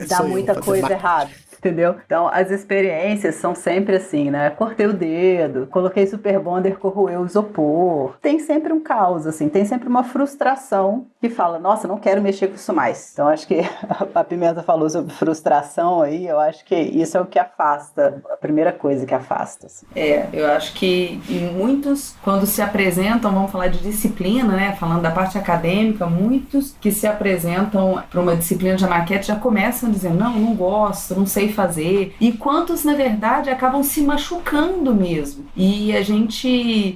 Dá muita coisa errada. Entendeu? Então, as experiências são sempre assim, né? Cortei o dedo, coloquei super bonder, corroeu o isopor. Tem sempre um caos, assim, tem sempre uma frustração que fala, nossa, não quero mexer com isso mais. Então, acho que a Pimenta falou sobre frustração aí, eu acho que isso é o que afasta, a primeira coisa que afasta. Assim. Eu acho que muitos, quando se apresentam, vamos falar de disciplina, né? Falando da parte acadêmica, muitos que se apresentam para uma disciplina de maquete já começam dizendo, não gosto, não sei fazer, e quantos, na verdade, acabam se machucando mesmo. E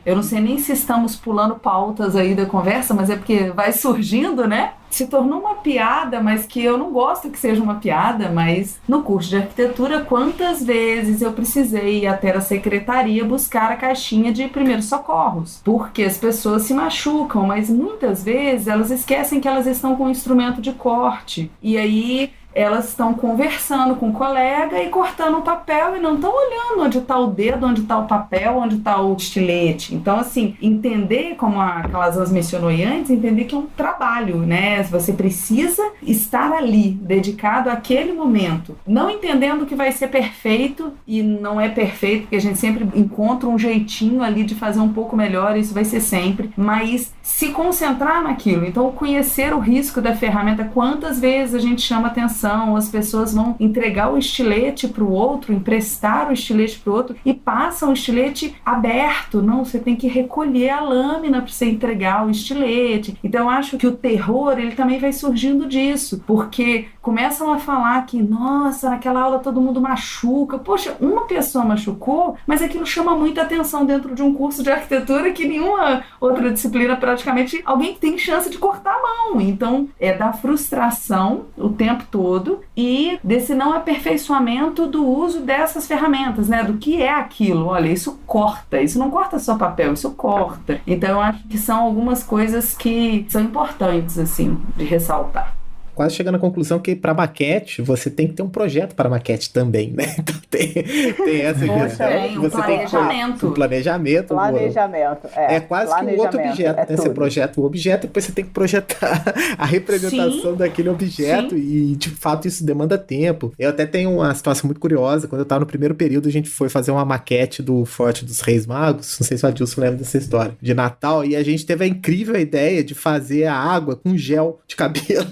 eu não sei nem se estamos pulando pautas aí da conversa, mas é porque vai surgindo, né? Se tornou uma piada, mas que eu não gosto que seja uma piada, mas no curso de arquitetura, quantas vezes eu precisei ir até a secretaria buscar a caixinha de primeiros socorros, porque as pessoas se machucam, mas muitas vezes elas esquecem que elas estão com um instrumento de corte, e aí elas estão conversando com o colega e cortando o papel e não estão olhando onde está o dedo, onde está o papel, onde está o estilete. Então, assim, entender, como a Calazans mencionou antes, entender que é um trabalho, né? Você precisa estar ali, dedicado àquele momento. Não entendendo que vai ser perfeito, e não é perfeito, porque a gente sempre encontra um jeitinho ali de fazer um pouco melhor, isso vai ser sempre, mas se concentrar naquilo. Então, conhecer o risco da ferramenta, quantas vezes a gente chama atenção, as pessoas vão entregar o estilete para o outro, emprestar o estilete para o outro e passam o estilete aberto. Não, você tem que recolher a lâmina para você entregar o estilete. Então eu acho que o terror, ele também vai surgindo disso, porque começam a falar que, nossa, naquela aula todo mundo machuca. Poxa, uma pessoa machucou, mas aquilo chama muita atenção dentro de um curso de arquitetura que nenhuma outra disciplina, praticamente, alguém tem chance de cortar a mão. Então é da frustração o tempo todo e desse não aperfeiçoamento do uso dessas ferramentas, né? Do que é aquilo. Olha, isso corta, isso não corta só papel, isso corta. Então eu acho que são algumas coisas que são importantes, assim, de ressaltar. Quase chegando à conclusão que para maquete você tem que ter um projeto para maquete também, né? Então tem essa questão. Tem um planejamento. Um planejamento. Planejamento. É quase que um outro objeto, né? Você projeta o objeto e depois você tem que projetar a representação daquele objeto. Sim. E, de fato, isso demanda tempo. Eu até tenho uma situação muito curiosa. Quando eu estava no primeiro período, a gente foi fazer uma maquete do Forte dos Reis Magos. Não sei se o Adilson lembra dessa história. De Natal. E a gente teve a incrível ideia de fazer a água com gel de cabelo.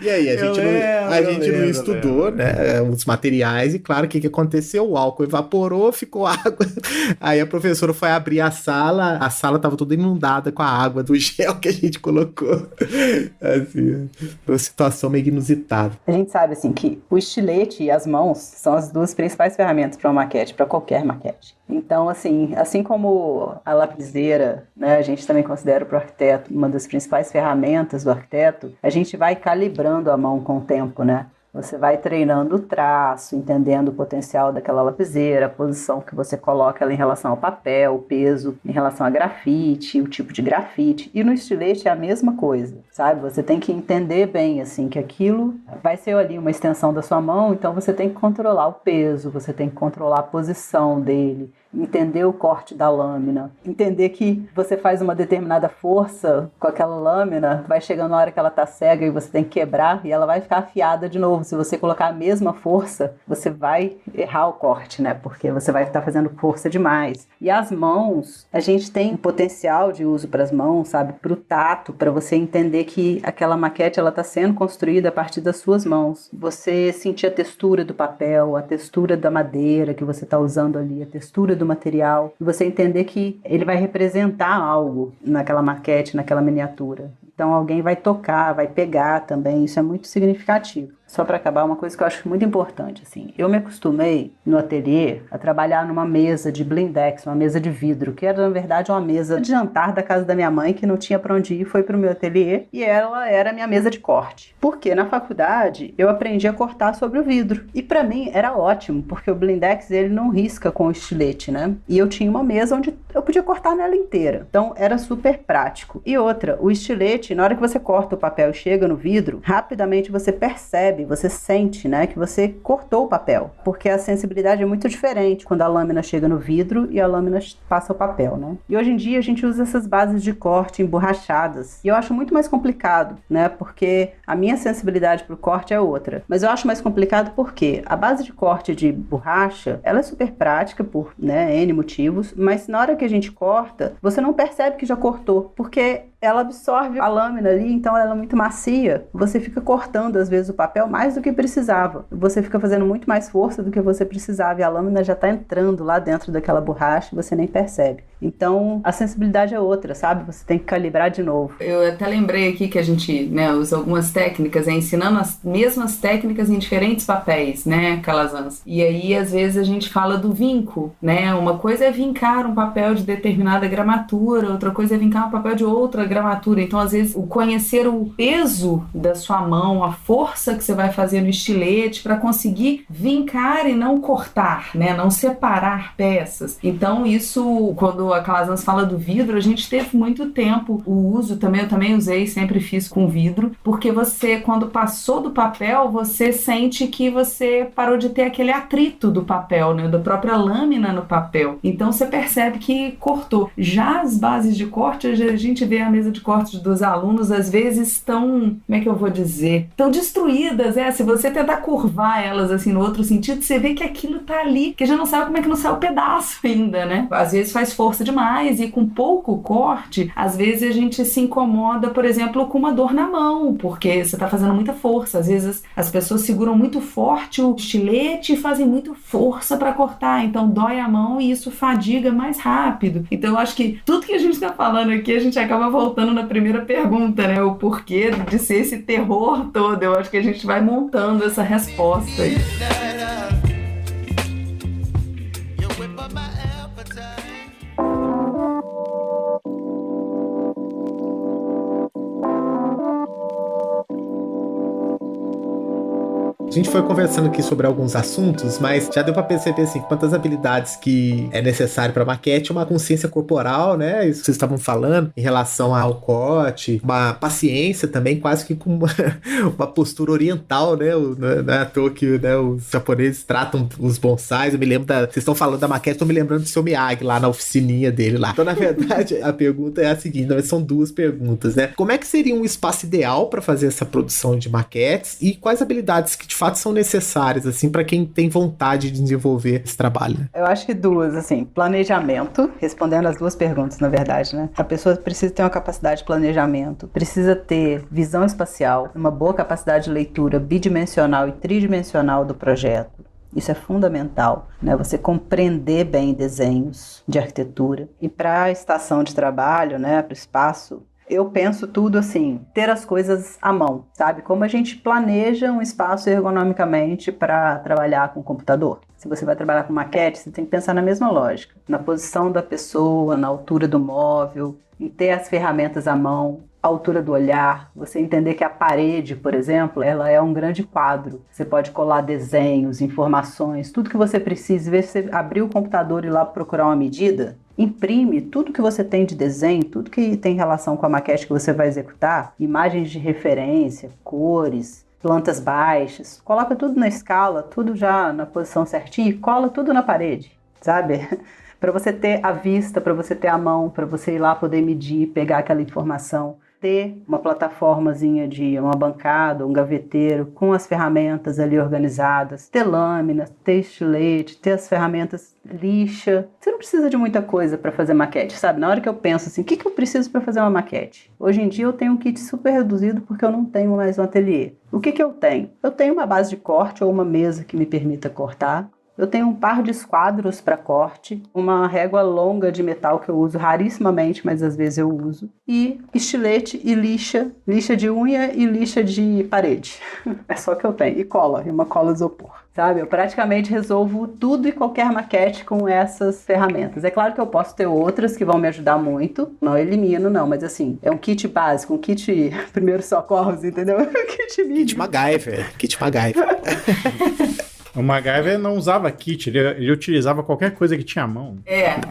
E aí, a gente não estudou, né, os materiais, e claro, o que aconteceu? O álcool evaporou, ficou água. Aí a professora foi abrir a sala estava toda inundada com a água do gel que a gente colocou. Assim, uma situação meio inusitada. A gente sabe, assim, que o estilete e as mãos são as duas principais ferramentas para uma maquete, para qualquer maquete. Então, assim como a lapiseira, né, a gente também considera para o arquiteto uma das principais ferramentas do arquiteto, a gente vai calibrando a mão com o tempo, né? Você vai treinando o traço, entendendo o potencial daquela lapiseira, a posição que você coloca ela em relação ao papel, o peso em relação a grafite, o tipo de grafite. E no estilete é a mesma coisa, sabe? Você tem que entender bem, assim, que aquilo vai ser ali uma extensão da sua mão, então você tem que controlar o peso, você tem que controlar a posição dele, entender o corte da lâmina, entender que você faz uma determinada força com aquela lâmina, vai chegando a hora que ela tá cega e você tem que quebrar e ela vai ficar afiada de novo. Se você colocar a mesma força, você vai errar o corte, né? Porque você vai estar fazendo força demais. E as mãos, a gente tem um potencial de uso para as mãos, sabe? Para o tato, para você entender que aquela maquete ela tá sendo construída a partir das suas mãos. Você sentir a textura do papel, a textura da madeira que você tá usando ali, a textura do material, e você entender que ele vai representar algo naquela maquete, naquela miniatura. Então alguém vai tocar, vai pegar também, isso é muito significativo. Só para acabar, uma coisa que eu acho muito importante, assim, eu me acostumei no ateliê a trabalhar numa mesa de blindex, uma mesa de vidro, que era na verdade uma mesa de jantar da casa da minha mãe, que não tinha para onde ir, foi pro meu ateliê, e ela era a minha mesa de corte. Porque na faculdade eu aprendi a cortar sobre o vidro, e para mim era ótimo, porque o blindex ele não risca com o estilete, né? E eu tinha uma mesa onde eu podia cortar nela inteira, então era super prático. E outra, o estilete, na hora que você corta o papel e chega no vidro, rapidamente você percebe, você sente, né, que você cortou o papel, porque a sensibilidade é muito diferente quando a lâmina chega no vidro e a lâmina passa o papel, né? E hoje em dia a gente usa essas bases de corte emborrachadas, e eu acho muito mais complicado, né, porque a minha sensibilidade para o corte é outra, mas eu acho mais complicado porque a base de corte de borracha, ela é super prática por, né, N motivos, mas na hora que a gente corta, você não percebe que já cortou, porque ela absorve a lâmina ali, então ela é muito macia. Você fica cortando, às vezes, o papel mais do que precisava. Você fica fazendo muito mais força do que você precisava e a lâmina já está entrando lá dentro daquela borracha e você nem percebe. Então, a sensibilidade é outra, sabe? Você tem que calibrar de novo. Eu até lembrei aqui que a gente, né, usa algumas técnicas, ensinando as mesmas técnicas em diferentes papéis, né, Calazans? E aí, às vezes, a gente fala do vinco, né? Uma coisa é vincar um papel de determinada gramatura, outra coisa é vincar um papel de outra gramatura. Então, às vezes, o conhecer o peso da sua mão, a força que você vai fazer no estilete para conseguir vincar e não cortar, né? Não separar peças. Então, isso, quando a Calazans fala do vidro, a gente teve muito tempo o uso também, eu também usei, sempre fiz com vidro, porque você, quando passou do papel, você sente que você parou de ter aquele atrito do papel, né? Da própria lâmina no papel. Então, você percebe que cortou. Já as bases de corte, a gente vê a mesa de corte dos alunos, às vezes estão, como é que eu vou dizer? Estão destruídas, se você tentar curvar elas assim no outro sentido, você vê que aquilo tá ali, que a gente não sabe como é que não sai o pedaço ainda, né? Às vezes faz força demais e com pouco corte, às vezes a gente se incomoda, por exemplo, com uma dor na mão, porque você tá fazendo muita força. Às vezes as pessoas seguram muito forte o estilete e fazem muito força para cortar, então dói a mão e isso fadiga mais rápido. Então eu acho que tudo que a gente tá falando aqui, a gente acaba voltando na primeira pergunta, né? O porquê de ser esse terror todo. Eu acho que a gente vai montando essa resposta aí. A gente foi conversando aqui sobre alguns assuntos, mas já deu pra perceber, assim, quantas habilidades que é necessário pra maquete, uma consciência corporal, né, isso que vocês estavam falando, em relação ao corte, uma paciência também, quase que com uma postura oriental, né, não é à toa que, né, os japoneses tratam os bonsais. Eu me lembro vocês estão falando da maquete, tô me lembrando do seu Miyagi lá na oficininha dele lá. Então, na verdade, a pergunta é a seguinte, mas são duas perguntas, né, como é que seria um espaço ideal pra fazer essa produção de maquetes e quais habilidades que de fato são necessárias, assim, para quem tem vontade de desenvolver esse trabalho? Né? Eu acho que duas, assim, planejamento, respondendo as duas perguntas, na verdade, né? A pessoa precisa ter uma capacidade de planejamento, precisa ter visão espacial, uma boa capacidade de leitura bidimensional e tridimensional do projeto. Isso é fundamental, né? Você compreender bem desenhos de arquitetura. E para a estação de trabalho, né, para o espaço, eu penso tudo assim, ter as coisas à mão, sabe? Como a gente planeja um espaço ergonomicamente para trabalhar com o computador. Se você vai trabalhar com maquete, você tem que pensar na mesma lógica. Na posição da pessoa, na altura do móvel, em ter as ferramentas à mão, a altura do olhar, você entender que a parede, por exemplo, ela é um grande quadro. Você pode colar desenhos, informações, tudo que você precisa. Em vez de você abrir o computador e ir lá procurar uma medida, imprime tudo que você tem de desenho, tudo que tem relação com a maquete que você vai executar, imagens de referência, cores, plantas baixas, coloca tudo na escala, tudo já na posição certinha e cola tudo na parede, sabe? Para você ter a vista, para você ter a mão, para você ir lá poder medir, pegar aquela informação. Ter uma plataformazinha de uma bancada, um gaveteiro com as ferramentas ali organizadas, ter lâminas, ter estilete, ter as ferramentas lixa. Você não precisa de muita coisa para fazer maquete, sabe? Na hora que eu penso assim, o que eu preciso para fazer uma maquete? Hoje em dia eu tenho um kit super reduzido porque eu não tenho mais um ateliê. O que eu tenho? Eu tenho uma base de corte ou uma mesa que me permita cortar. Eu tenho um par de esquadros para corte, uma régua longa de metal que eu uso rarissimamente, mas às vezes eu uso, e estilete e lixa de unha e lixa de parede. É só que eu tenho. E cola, e uma cola isopor. Sabe? Eu praticamente resolvo tudo e qualquer maquete com essas ferramentas. É claro que eu posso ter outras que vão me ajudar muito. Não elimino, não. Mas assim, é um kit básico, um kit primeiros socorros, entendeu? Kit MacGyver. O MacGyver não usava kit, ele utilizava qualquer coisa que tinha à mão.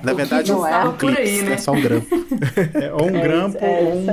Na verdade, não é um clipe, aí, né? Só um grampo. Ou um grampo, ou um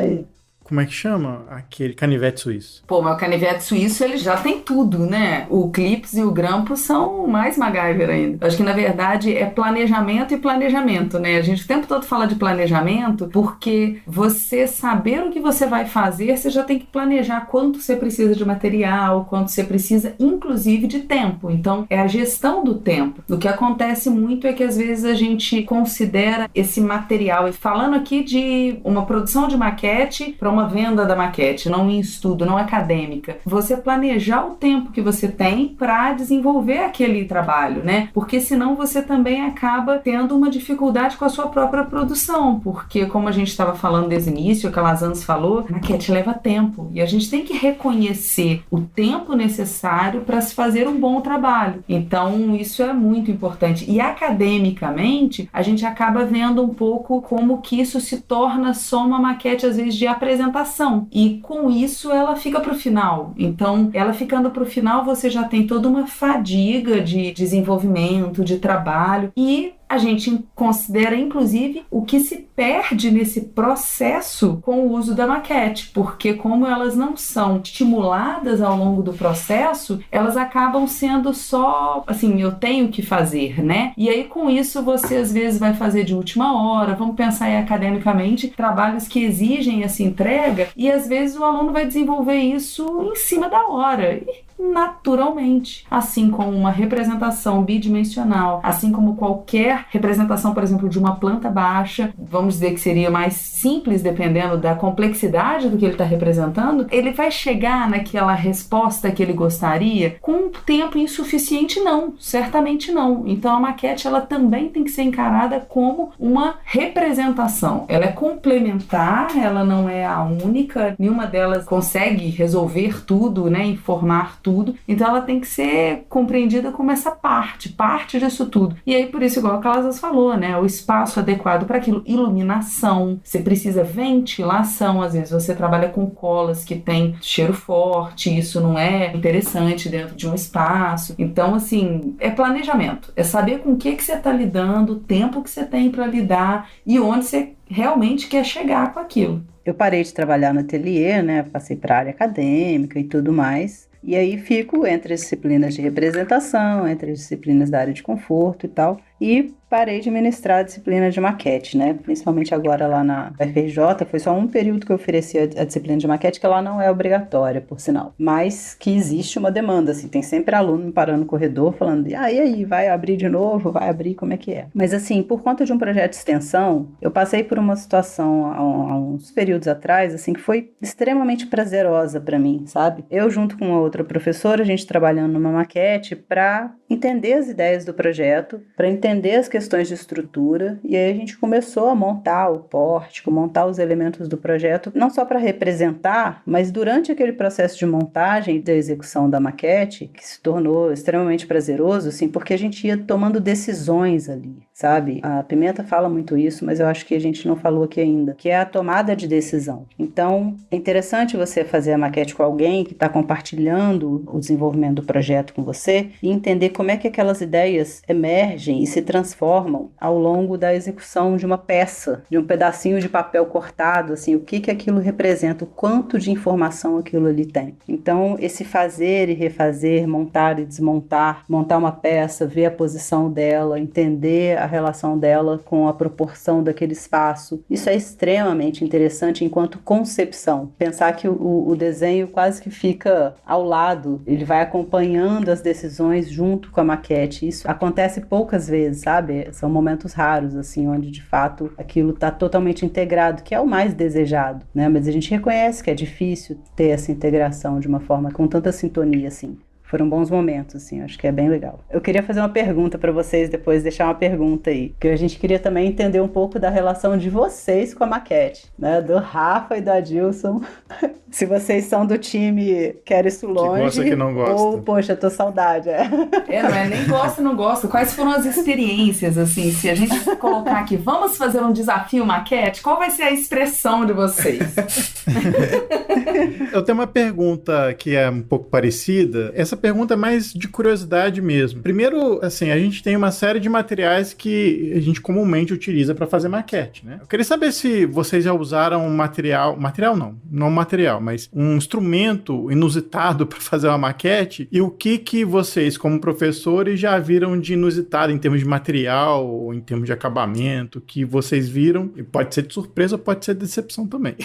como é que chama? Aquele canivete suíço. Pô, mas o canivete suíço, ele já tem tudo, né? O clips e o grampo são mais MacGyver ainda. Eu acho que, na verdade, é planejamento e planejamento, né? A gente o tempo todo fala de planejamento porque você saber o que você vai fazer, você já tem que planejar quanto você precisa de material, quanto você precisa, inclusive, de tempo. Então, é a gestão do tempo. O que acontece muito é que, às vezes, a gente considera esse material, e falando aqui de uma produção de maquete para uma venda da maquete, não em estudo, não acadêmica. Você planejar o tempo que você tem para desenvolver aquele trabalho, né? Porque senão você também acaba tendo uma dificuldade com a sua própria produção, porque como a gente estava falando desde o início, o Calazans falou, maquete leva tempo e a gente tem que reconhecer o tempo necessário para se fazer um bom trabalho. Então isso é muito importante. E academicamente, a gente acaba vendo um pouco como que isso se torna só uma maquete, às vezes, de apresentação. E com isso ela fica para o final. Então, ela ficando para o final, você já tem toda uma fadiga de desenvolvimento, de trabalho, e a gente considera, inclusive, o que se perde nesse processo com o uso da maquete, porque como elas não são estimuladas ao longo do processo, elas acabam sendo só, assim, eu tenho que fazer, né? E aí, com isso, você às vezes vai fazer de última hora, vamos pensar aí academicamente, trabalhos que exigem essa entrega, e às vezes o aluno vai desenvolver isso em cima da hora. Naturalmente, assim como uma representação bidimensional, assim como qualquer representação, por exemplo, de uma planta baixa, vamos dizer que seria mais simples dependendo da complexidade do que ele está representando, ele vai chegar naquela resposta que ele gostaria com um tempo insuficiente? Não, certamente não. Então a maquete ela também tem que ser encarada como uma representação. Ela é complementar, ela não é a única, nenhuma delas consegue resolver tudo, né, informar tudo. Então ela tem que ser compreendida como essa parte disso tudo. E aí por isso, igual a Calazans falou, né, o espaço adequado para aquilo, iluminação, você precisa ventilação, às vezes você trabalha com colas que tem cheiro forte, isso não é interessante dentro de um espaço. Então assim, é planejamento, é saber com o que você está lidando, o tempo que você tem para lidar e onde você realmente quer chegar com aquilo. Eu parei de trabalhar no ateliê, né, passei para a área acadêmica e tudo mais. E aí fico entre as disciplinas de representação, entre as disciplinas da área de conforto e tal. E parei de ministrar a disciplina de maquete, né? Principalmente agora lá na UFRJ, foi só um período que eu ofereci a disciplina de maquete, que ela não é obrigatória, por sinal. Mas que existe uma demanda, assim, tem sempre aluno me parando no corredor falando, e aí, vai abrir de novo? Vai abrir, como é que é? Mas assim, por conta de um projeto de extensão, eu passei por uma situação há uns períodos atrás, assim, que foi extremamente prazerosa para mim, sabe? Eu junto com uma outra professora, a gente trabalhando numa maquete para entender as ideias do projeto, para entender as questões de estrutura, e aí a gente começou a montar o pórtico, montar os elementos do projeto, não só para representar, mas durante aquele processo de montagem e da execução da maquete, que se tornou extremamente prazeroso, assim, porque a gente ia tomando decisões ali, sabe? A Pimenta fala muito isso, mas eu acho que a gente não falou aqui ainda, que é a tomada de decisão. Então, é interessante você fazer a maquete com alguém que está compartilhando o desenvolvimento do projeto com você e entender como é que aquelas ideias emergem e se transformam ao longo da execução de uma peça, de um pedacinho de papel cortado, assim, o que aquilo representa, o quanto de informação aquilo ali tem. Então, esse fazer e refazer, montar e desmontar, montar uma peça, ver a posição dela, entender a relação dela com a proporção daquele espaço, isso é extremamente interessante enquanto concepção. Pensar que o desenho quase que fica ao lado, ele vai acompanhando as decisões junto com a maquete. Isso acontece poucas vezes, sabe? São momentos raros, assim, onde de fato aquilo está totalmente integrado, que é o mais desejado, né? Mas a gente reconhece que é difícil ter essa integração de uma forma com tanta sintonia, assim. Foram bons momentos, assim, acho que é bem legal. Eu queria fazer uma pergunta para vocês depois, deixar uma pergunta aí, porque a gente queria também entender um pouco da relação de vocês com a maquete, né? Do Rafa e do Adilson. Se vocês são do time quero isso longe, que gosta, que não gosta. Ou, poxa, tô saudade. Não é nem gosta, não gosta. Quais foram as experiências, assim, se a gente colocar aqui, vamos fazer um desafio maquete, qual vai ser a expressão de vocês? Eu tenho uma pergunta que é um pouco parecida. Essa pergunta é mais de curiosidade mesmo. Primeiro, assim, a gente tem uma série de materiais que a gente comumente utiliza para fazer maquete, né? Eu queria saber se vocês já usaram um material não material, mas um instrumento inusitado para fazer uma maquete e o que vocês, como professores, já viram de inusitado em termos de material ou em termos de acabamento, que vocês viram, e pode ser de surpresa, pode ser de decepção também.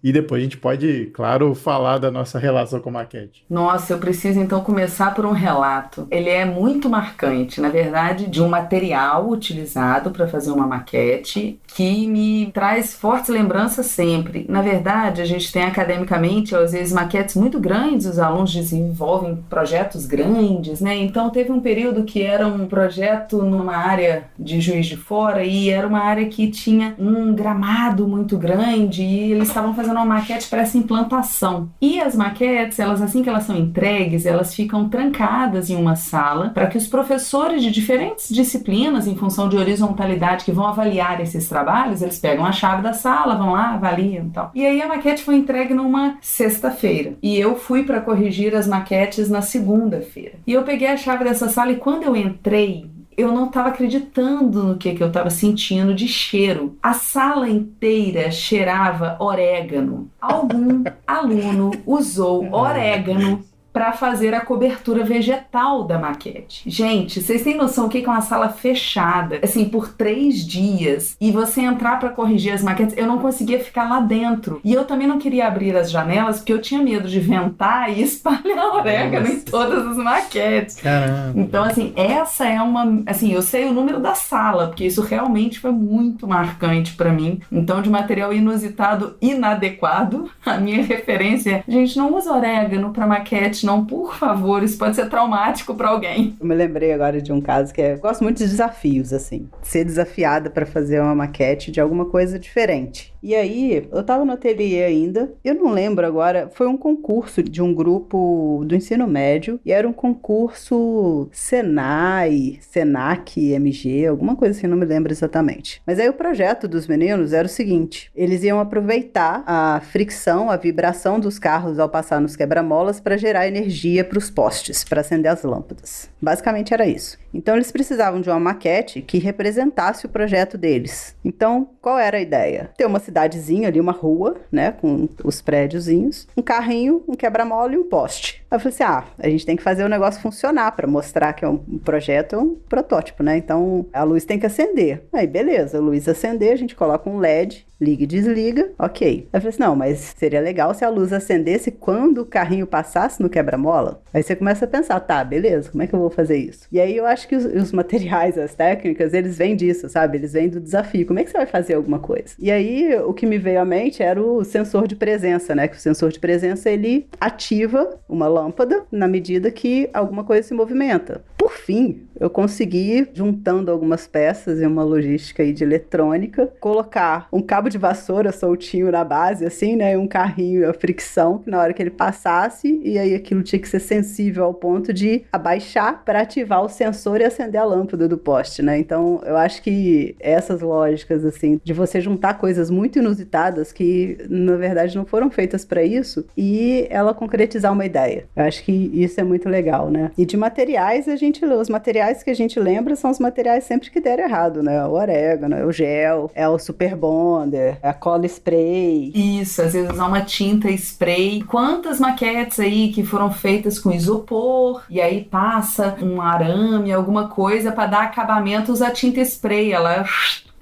E depois a gente pode, claro, falar da nossa relação com a maquete. Nossa, eu preciso então começar por um relato. Ele é muito marcante, na verdade, de um material utilizado para fazer uma maquete que me traz fortes lembranças sempre. Na verdade, a gente tem academicamente, às vezes, maquetes muito grandes, os alunos desenvolvem projetos grandes, né? Então teve um período que era um projeto numa área de Juiz de Fora e era uma área que tinha um gramado muito grande e eles estavam fazendo uma maquete para essa implantação. E as maquetes, elas, assim que elas são entregues, elas ficam trancadas em uma sala para que os professores de diferentes disciplinas, em função de horizontalidade, que vão avaliar esses trabalhos, eles pegam a chave da sala, vão lá, avaliam e tal. E aí a maquete foi entregue numa sexta-feira. E eu fui para corrigir as maquetes na segunda-feira. E eu peguei a chave dessa sala e quando eu entrei, eu não estava acreditando no que eu estava sentindo de cheiro. A sala inteira cheirava orégano. Algum aluno usou orégano para fazer a cobertura vegetal da maquete. Gente, vocês têm noção o que é uma sala fechada, assim, por 3 dias, e você entrar para corrigir as maquetes? Eu não conseguia ficar lá dentro. E eu também não queria abrir as janelas, porque eu tinha medo de ventar e espalhar orégano em todas as maquetes. Caramba. Então, assim, essa é uma... Assim, eu sei o número da sala, porque isso realmente foi muito marcante para mim. Então, de material inusitado, inadequado, a minha referência é, gente, não usa orégano para maquete, não, por favor, isso pode ser traumático para alguém. Eu me lembrei agora de um caso que eu gosto muito de desafios, assim. Ser desafiada para fazer uma maquete de alguma coisa diferente. E aí, eu tava no ateliê ainda, eu não lembro agora, foi um concurso de um grupo do ensino médio, e era um concurso Senai, Senac, MG, alguma coisa assim, não me lembro exatamente. Mas aí o projeto dos meninos era o seguinte, eles iam aproveitar a fricção, a vibração dos carros ao passar nos quebra-molas para gerar energia para os postes, para acender as lâmpadas. Basicamente era isso. Então eles precisavam de uma maquete que representasse o projeto deles. Então, qual era a ideia? Ter uma cidadezinha ali, uma rua, né, com os prédiozinhos, um carrinho, um quebra-mola e um poste. Aí eu falei assim, a gente tem que fazer o negócio funcionar para mostrar que é um projeto, é um protótipo, né? Então, a luz tem que acender. Aí, beleza, a luz acender, a gente coloca um LED, liga e desliga, ok. Aí eu falei assim, não, mas seria legal se a luz acendesse quando o carrinho passasse no quebra-mola. Aí você começa a pensar, tá, beleza, como é que eu vou fazer isso? E aí eu acho que os materiais, as técnicas, eles vêm disso, sabe? Eles vêm do desafio. Como é que você vai fazer alguma coisa? E aí o que me veio à mente era o sensor de presença, né? Que o sensor de presença, ele ativa uma lâmpada na medida que alguma coisa se movimenta. Por fim, eu consegui, juntando algumas peças e uma logística aí de eletrônica, colocar um cabo de vassoura soltinho na base, assim, né? E um carrinho a fricção, que na hora que ele passasse, e aí aquilo tinha que ser sensível ao ponto de abaixar para ativar o sensor e acender a lâmpada do poste, né? Então, eu acho que essas lógicas, assim, de você juntar coisas muito inusitadas que, na verdade, não foram feitas para isso, e ela concretizar uma ideia. Eu acho que isso é muito legal, né? E de materiais, os materiais que a gente lembra são os materiais sempre que deram errado, né? O orégano, é o gel, é o super bonder, é a cola spray. Isso, às vezes usar uma tinta spray. Quantas maquetes aí que foram feitas com isopor, e aí passa um arame, alguma coisa para dar acabamento, usa tinta spray, ela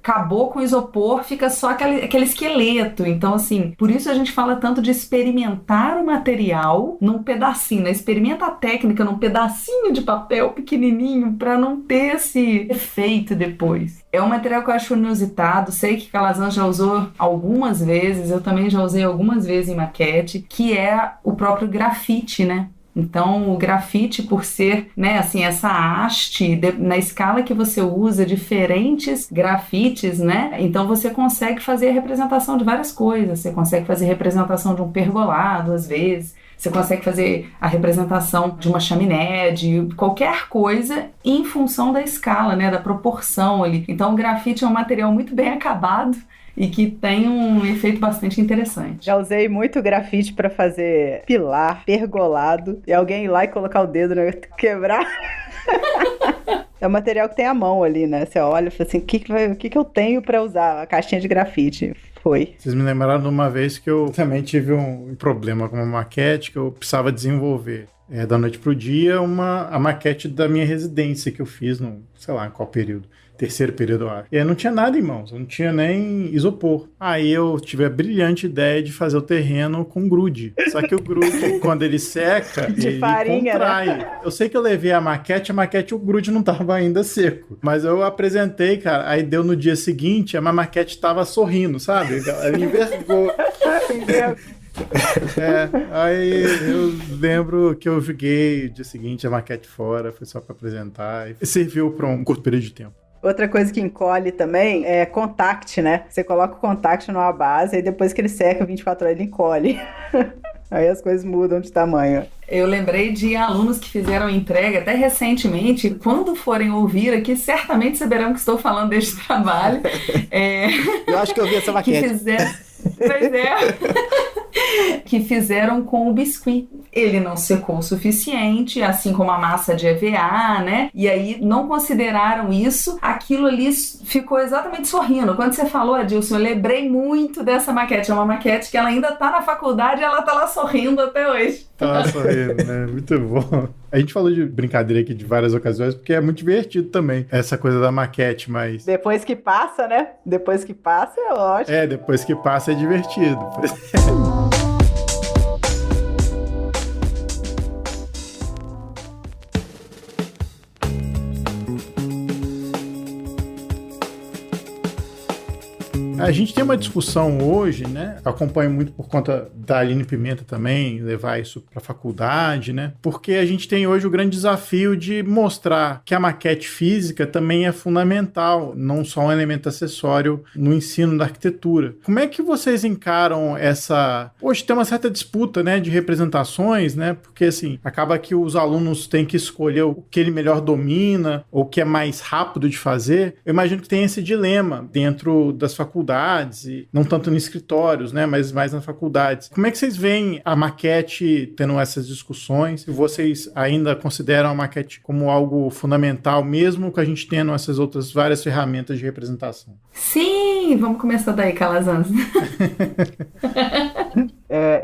acabou com o isopor, fica só aquele esqueleto. Então, assim, por isso a gente fala tanto de experimentar o material num pedacinho, né? Experimenta a técnica num pedacinho de papel pequenininho para não ter esse efeito depois. É um material que eu acho inusitado, sei que Calazans já usou algumas vezes, eu também já usei algumas vezes em maquete, que é o próprio grafite, né? Então, o grafite, por ser, né, assim, essa haste, na escala que você usa diferentes grafites, né, então você consegue fazer a representação de várias coisas. Você consegue fazer representação de um pergolado, às vezes. Você consegue fazer a representação de uma chaminé, de qualquer coisa em função da escala, né, da proporção ali. Então, o grafite é um material muito bem acabado e que tem um efeito bastante interessante. Já usei muito grafite para fazer pilar, pergolado, e alguém ir lá e colocar o dedo, né, quebrar. É um material que tem a mão ali, né? Você olha e fala assim, o que eu tenho para usar? A caixinha de grafite. Foi. Vocês me lembraram de uma vez que eu também tive um problema com uma maquete que eu precisava desenvolver. Da noite pro dia, a maquete da minha residência que eu fiz no, sei lá, em qual período. Terceiro período, eu acho. E aí não tinha nada em mãos, não tinha nem isopor. Aí eu tive a brilhante ideia de fazer o terreno com grude. Só que o grude, quando ele seca, ele farinha, contrai. né? Eu sei que eu levei a maquete, o grude não tava ainda seco. Mas eu apresentei, cara, aí deu no dia seguinte, a minha maquete tava sorrindo, sabe? Ela envergou. Aí eu lembro que eu joguei o dia seguinte a maquete fora, foi só pra apresentar e serviu pra um curto período de tempo. Outra coisa que encolhe também é contact, né? Você coloca o contact numa base e depois que ele seca 24 horas ele encolhe. Aí as coisas mudam de tamanho. Eu lembrei de alunos que fizeram entrega até recentemente. Quando forem ouvir aqui, certamente saberão que estou falando deste trabalho. Eu acho que eu vi essa maquete. Pois é. Que fizeram com o biscuit. Ele não secou o suficiente, assim como a massa de EVA, né? E aí não consideraram isso. Aquilo ali ficou exatamente sorrindo. Quando você falou, Adilson, eu lembrei muito dessa maquete. É uma maquete que ela ainda tá na faculdade e ela tá lá sorrindo até hoje. Tá lá sorrindo, né? Muito bom. A gente falou de brincadeira aqui de várias ocasiões, porque é muito divertido também, essa coisa da maquete, mas... Depois que passa, né? Depois que passa é ótimo. Depois que passa é divertido. A gente tem uma discussão hoje, né? Acompanho muito por conta da Aline Pimenta também, levar isso para a faculdade, né? Porque a gente tem hoje o grande desafio de mostrar que a maquete física também é fundamental, não só um elemento acessório no ensino da arquitetura. Como é que vocês encaram essa... Hoje tem uma certa disputa, né, de representações, né? Porque, assim, acaba que os alunos têm que escolher o que ele melhor domina, ou o que é mais rápido de fazer. Eu imagino que tem esse dilema dentro das faculdades, e não tanto em escritórios, né, mas mais nas faculdades. Como é que vocês veem a maquete tendo essas discussões? Se vocês ainda consideram a maquete como algo fundamental, mesmo que a gente tendo essas outras várias ferramentas de representação? Sim, vamos começar daí, Calazans.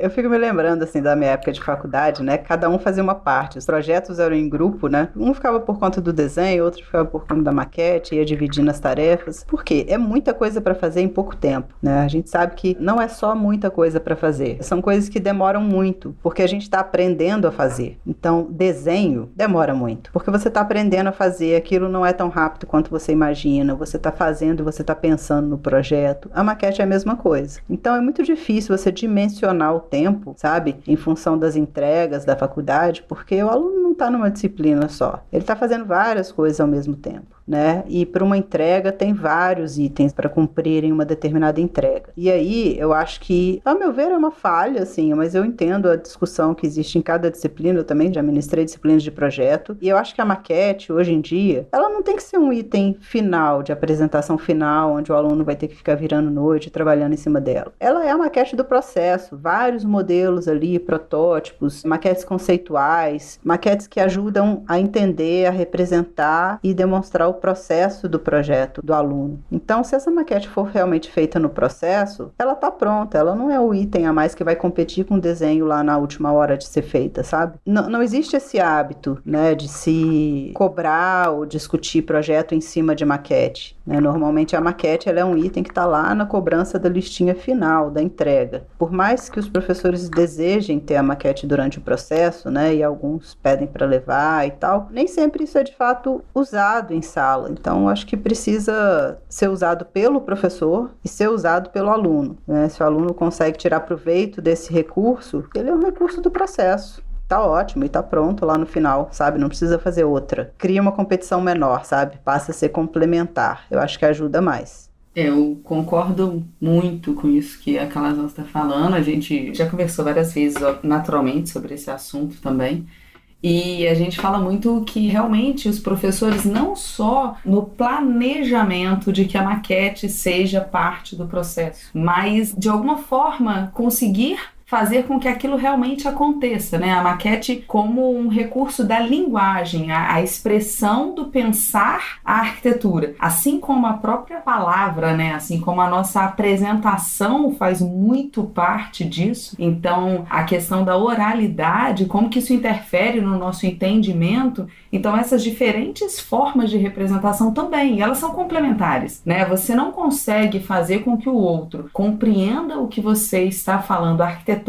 Eu fico me lembrando, assim, da minha época de faculdade, né? Cada um fazia uma parte. Os projetos eram em grupo, né? Um ficava por conta do desenho, outro ficava por conta da maquete, ia dividindo as tarefas. Por quê? É muita coisa para fazer em pouco tempo, né? A gente sabe que não é só muita coisa para fazer. São coisas que demoram muito, porque a gente está aprendendo a fazer. Então, desenho demora muito, porque você está aprendendo a fazer, aquilo não é tão rápido quanto você imagina, você está fazendo, você está pensando no projeto. A maquete é a mesma coisa. Então, é muito difícil você dimensionar o tempo, sabe? Em função das entregas da faculdade, porque o aluno não está numa disciplina só. Ele está fazendo várias coisas ao mesmo tempo, né? E para uma entrega tem vários itens para cumprirem uma determinada entrega. E aí, eu acho que, a meu ver, é uma falha, assim, mas eu entendo a discussão que existe em cada disciplina. Eu também já ministrei disciplinas de projeto, e eu acho que a maquete, hoje em dia, ela não tem que ser um item final, de apresentação final, onde o aluno vai ter que ficar virando noite, trabalhando em cima dela. Ela é a maquete do processo, vários modelos ali, protótipos, maquetes conceituais, maquetes que ajudam a entender, a representar e demonstrar o processo do projeto do aluno. Então, se essa maquete for realmente feita no processo, ela está pronta, ela não é o item a mais que vai competir com o desenho lá na última hora de ser feita, sabe? Não existe esse hábito, né, de se cobrar ou discutir projeto em cima de maquete, né? Normalmente a maquete ela é um item que está lá na cobrança da listinha final, da entrega. Por mais que os professores desejem ter a maquete durante o processo, né, e alguns pedem para levar e tal, nem sempre isso é de fato usado em sala. Então, acho que precisa ser usado pelo professor e ser usado pelo aluno, né? Se o aluno consegue tirar proveito desse recurso, ele é um recurso do processo. tá ótimo e tá pronto lá no final, sabe? Não precisa fazer outra. Cria uma competição menor, sabe? Passa a ser complementar. Eu acho que ajuda mais. Eu concordo muito com isso que a Calazans está falando. A gente já conversou várias vezes, naturalmente, sobre esse assunto também. E a gente fala muito que realmente os professores, não só no planejamento de que a maquete seja parte do processo, mas de alguma forma conseguir fazer com que aquilo realmente aconteça, né? A maquete como um recurso da linguagem, a expressão do pensar a arquitetura, assim como a própria palavra, né? Assim como a nossa apresentação faz muito parte disso. Então, a questão da oralidade, como que isso interfere no nosso entendimento. Então, essas diferentes formas de representação também, elas são complementares, né? Você não consegue fazer com que o outro compreenda o que você está falando arquitetonicamente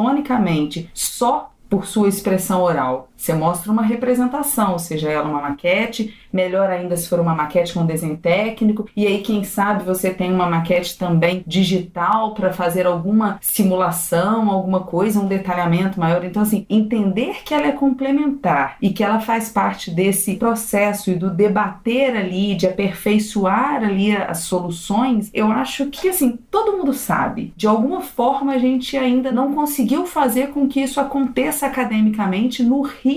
só por sua expressão oral. Você mostra uma representação, seja ela uma maquete, melhor ainda se for uma maquete com desenho técnico, e aí quem sabe você tem uma maquete também digital para fazer alguma simulação, alguma coisa, um detalhamento maior. Então assim, entender que ela é complementar e que ela faz parte desse processo e do debater ali, de aperfeiçoar ali as soluções, eu acho que assim, todo mundo sabe. De alguma forma a gente ainda não conseguiu fazer com que isso aconteça academicamente no ritmo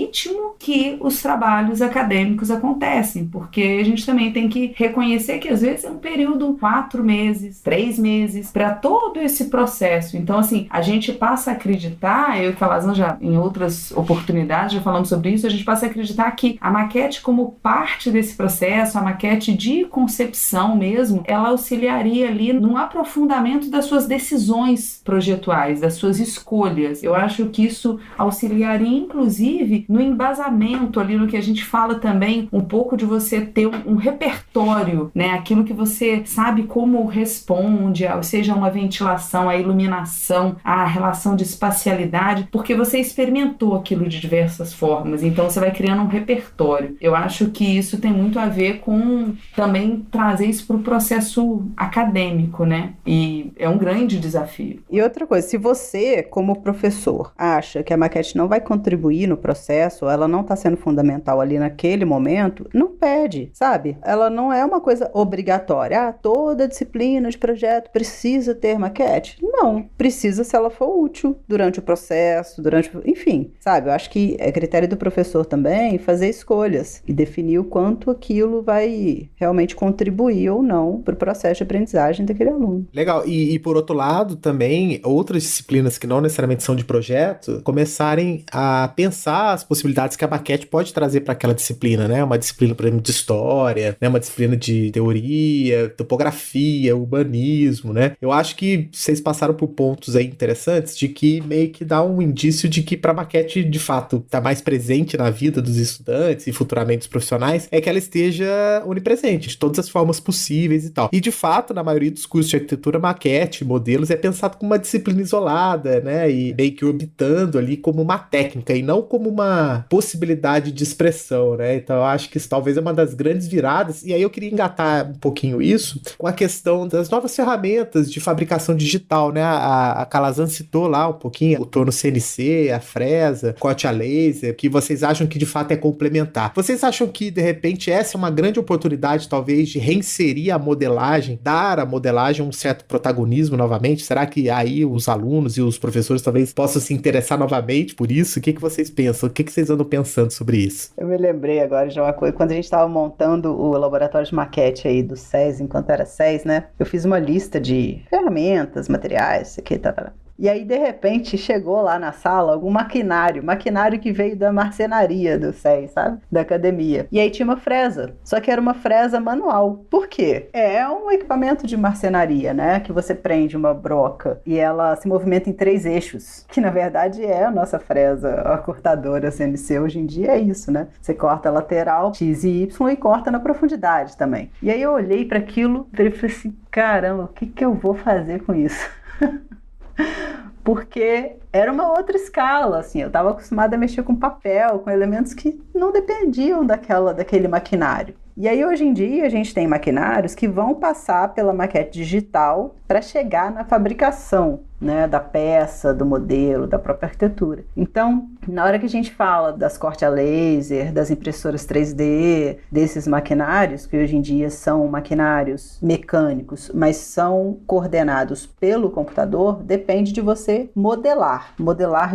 que os trabalhos acadêmicos acontecem, porque a gente também tem que reconhecer que às vezes é um período 4 meses, 3 meses para todo esse processo. Então assim, a gente passa a acreditar, eu e Calazans já em outras oportunidades já falamos sobre isso, a gente passa a acreditar que a maquete como parte desse processo, a maquete de concepção mesmo, ela auxiliaria ali num aprofundamento das suas decisões projetuais, das suas escolhas. Eu acho que isso auxiliaria inclusive no embasamento ali, no que a gente fala também um pouco de você ter um repertório, né? Aquilo que você sabe como responde, seja uma ventilação, a iluminação, a relação de espacialidade, porque você experimentou aquilo de diversas formas, então você vai criando um repertório. Eu acho que isso tem muito a ver com também trazer isso para o processo acadêmico, né? E é um grande desafio. E outra coisa, se você, como professor, acha que a maquete não vai contribuir no processo, ela não está sendo fundamental ali naquele momento, não pede, sabe? Ela não é uma coisa obrigatória. Toda disciplina de projeto precisa ter maquete. Não, precisa se ela for útil durante o processo, enfim, sabe? Eu acho que é critério do professor também fazer escolhas e definir o quanto aquilo vai realmente contribuir ou não para o processo de aprendizagem daquele aluno. Legal, e por outro lado também, outras disciplinas que não necessariamente são de projeto, começarem a pensar as possibilidades que a maquete pode trazer para aquela disciplina, né? Uma disciplina, por exemplo, de história, né? Uma disciplina de teoria, topografia, urbanismo, né? Eu acho que vocês passaram por pontos aí interessantes de que meio que dá um indício de que para a maquete, de fato, tá mais presente na vida dos estudantes e futuramente dos profissionais, é que ela esteja onipresente, de todas as formas possíveis e tal. E, de fato, na maioria dos cursos de arquitetura, maquete, modelos, é pensado como uma disciplina isolada, né? E meio que orbitando ali como uma técnica e não como uma possibilidade de expressão, né? Então eu acho que isso talvez é uma das grandes viradas, e aí eu queria engatar um pouquinho isso com a questão das novas ferramentas de fabricação digital, né? A Calazans citou lá um pouquinho o torno CNC, a fresa, corte a laser, que vocês acham que de fato é complementar. Vocês acham que de repente essa é uma grande oportunidade talvez de reinserir a modelagem, dar à modelagem um certo protagonismo novamente? Será que aí os alunos e os professores talvez possam se interessar novamente por isso? O que vocês pensam? O que vocês andam pensando sobre isso? Eu me lembrei agora de uma coisa, quando a gente estava montando o laboratório de maquete aí do SES, enquanto era SES, né? Eu fiz uma lista de ferramentas, materiais, isso aqui, tá. E aí, de repente, chegou lá na sala algum maquinário que veio da marcenaria do SES, sabe? Da academia. E aí tinha uma fresa, só que era uma fresa manual. Por quê? É um equipamento de marcenaria, né? Que você prende uma broca e ela se movimenta em 3 eixos, que na verdade é a nossa fresa, a cortadora CNC hoje em dia é isso, né? Você corta a lateral X e Y e corta na profundidade também. E aí eu olhei para aquilo e falei assim, caramba, o que eu vou fazer com isso? Porque era uma outra escala, assim, eu estava acostumada a mexer com papel, com elementos que não dependiam daquele maquinário. E aí, hoje em dia, a gente tem maquinários que vão passar pela maquete digital para chegar na fabricação. né, da peça, do modelo, da própria arquitetura. Então, na hora que a gente fala das cortes a laser, das impressoras 3D, desses maquinários, que hoje em dia são maquinários mecânicos, mas são coordenados pelo computador, depende de você modelar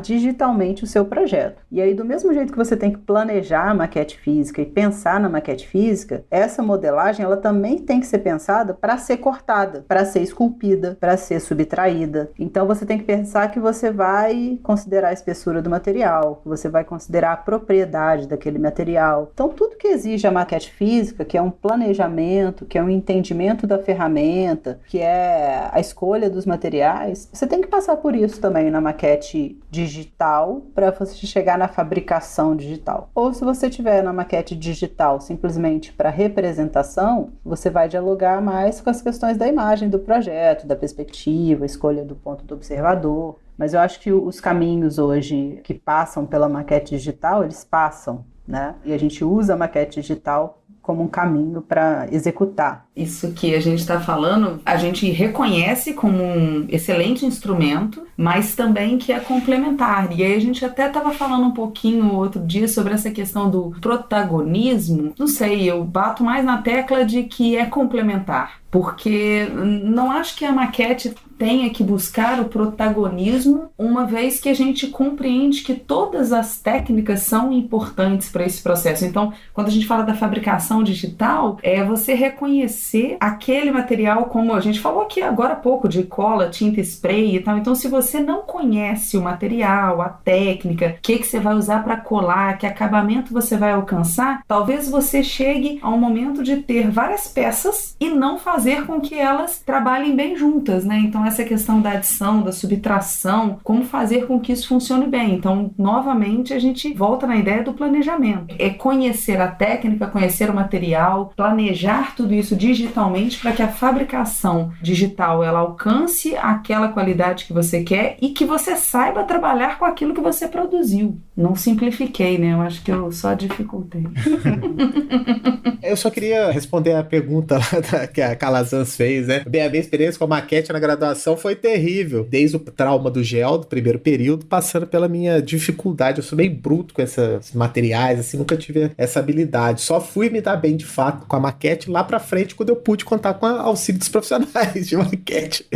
digitalmente o seu projeto. E aí, do mesmo jeito que você tem que planejar a maquete física e pensar na maquete física, essa modelagem ela também tem que ser pensada para ser cortada, para ser esculpida, para ser subtraída. Então, você tem que pensar que você vai considerar a espessura do material, que você vai considerar a propriedade daquele material. Então, tudo que exige a maquete física, que é um planejamento, que é um entendimento da ferramenta, que é a escolha dos materiais, você tem que passar por isso também na maquete digital para você chegar na fabricação digital. Ou se você tiver na maquete digital simplesmente para representação, você vai dialogar mais com as questões da imagem do projeto, da perspectiva, escolha do ponto do observador. Mas eu acho que os caminhos hoje que passam pela maquete digital, eles passam, né? E a gente usa a maquete digital como um caminho para executar. Isso que a gente está falando, a gente reconhece como um excelente instrumento, mas também que é complementar. E aí a gente até estava falando um pouquinho outro dia sobre essa questão do protagonismo. Não sei, eu bato mais na tecla de que é complementar, porque não acho que a maquete tenha que buscar o protagonismo, uma vez que a gente compreende que todas as técnicas são importantes para esse processo. Então, quando a gente fala da fabricação digital, é você reconhecer aquele material, como a gente falou aqui agora há pouco, de cola, tinta, spray e tal. Então, se você não conhece o material, a técnica, o que você vai usar para colar, que acabamento você vai alcançar, talvez você chegue a um momento de ter várias peças e não fazer com que elas trabalhem bem juntas, né? Então, essa questão da adição, da subtração, como fazer com que isso funcione bem. Então, novamente, a gente volta na ideia do planejamento. É conhecer a técnica, conhecer o material, planejar tudo isso digitalmente para que a fabricação digital ela alcance aquela qualidade que você quer e que você saiba trabalhar com aquilo que você produziu. Não simplifiquei, né? Eu acho que eu só dificultei. Eu só queria responder a pergunta lá que a Calazans fez, né? Bem, a minha experiência com a maquete na graduação foi terrível. Desde o trauma do gel, do primeiro período, passando pela minha dificuldade. Eu sou bem bruto com esses materiais, assim, nunca tive essa habilidade. Só fui me dar bem, de fato, com a maquete lá pra frente, quando eu pude contar com o auxílio dos profissionais de maquete.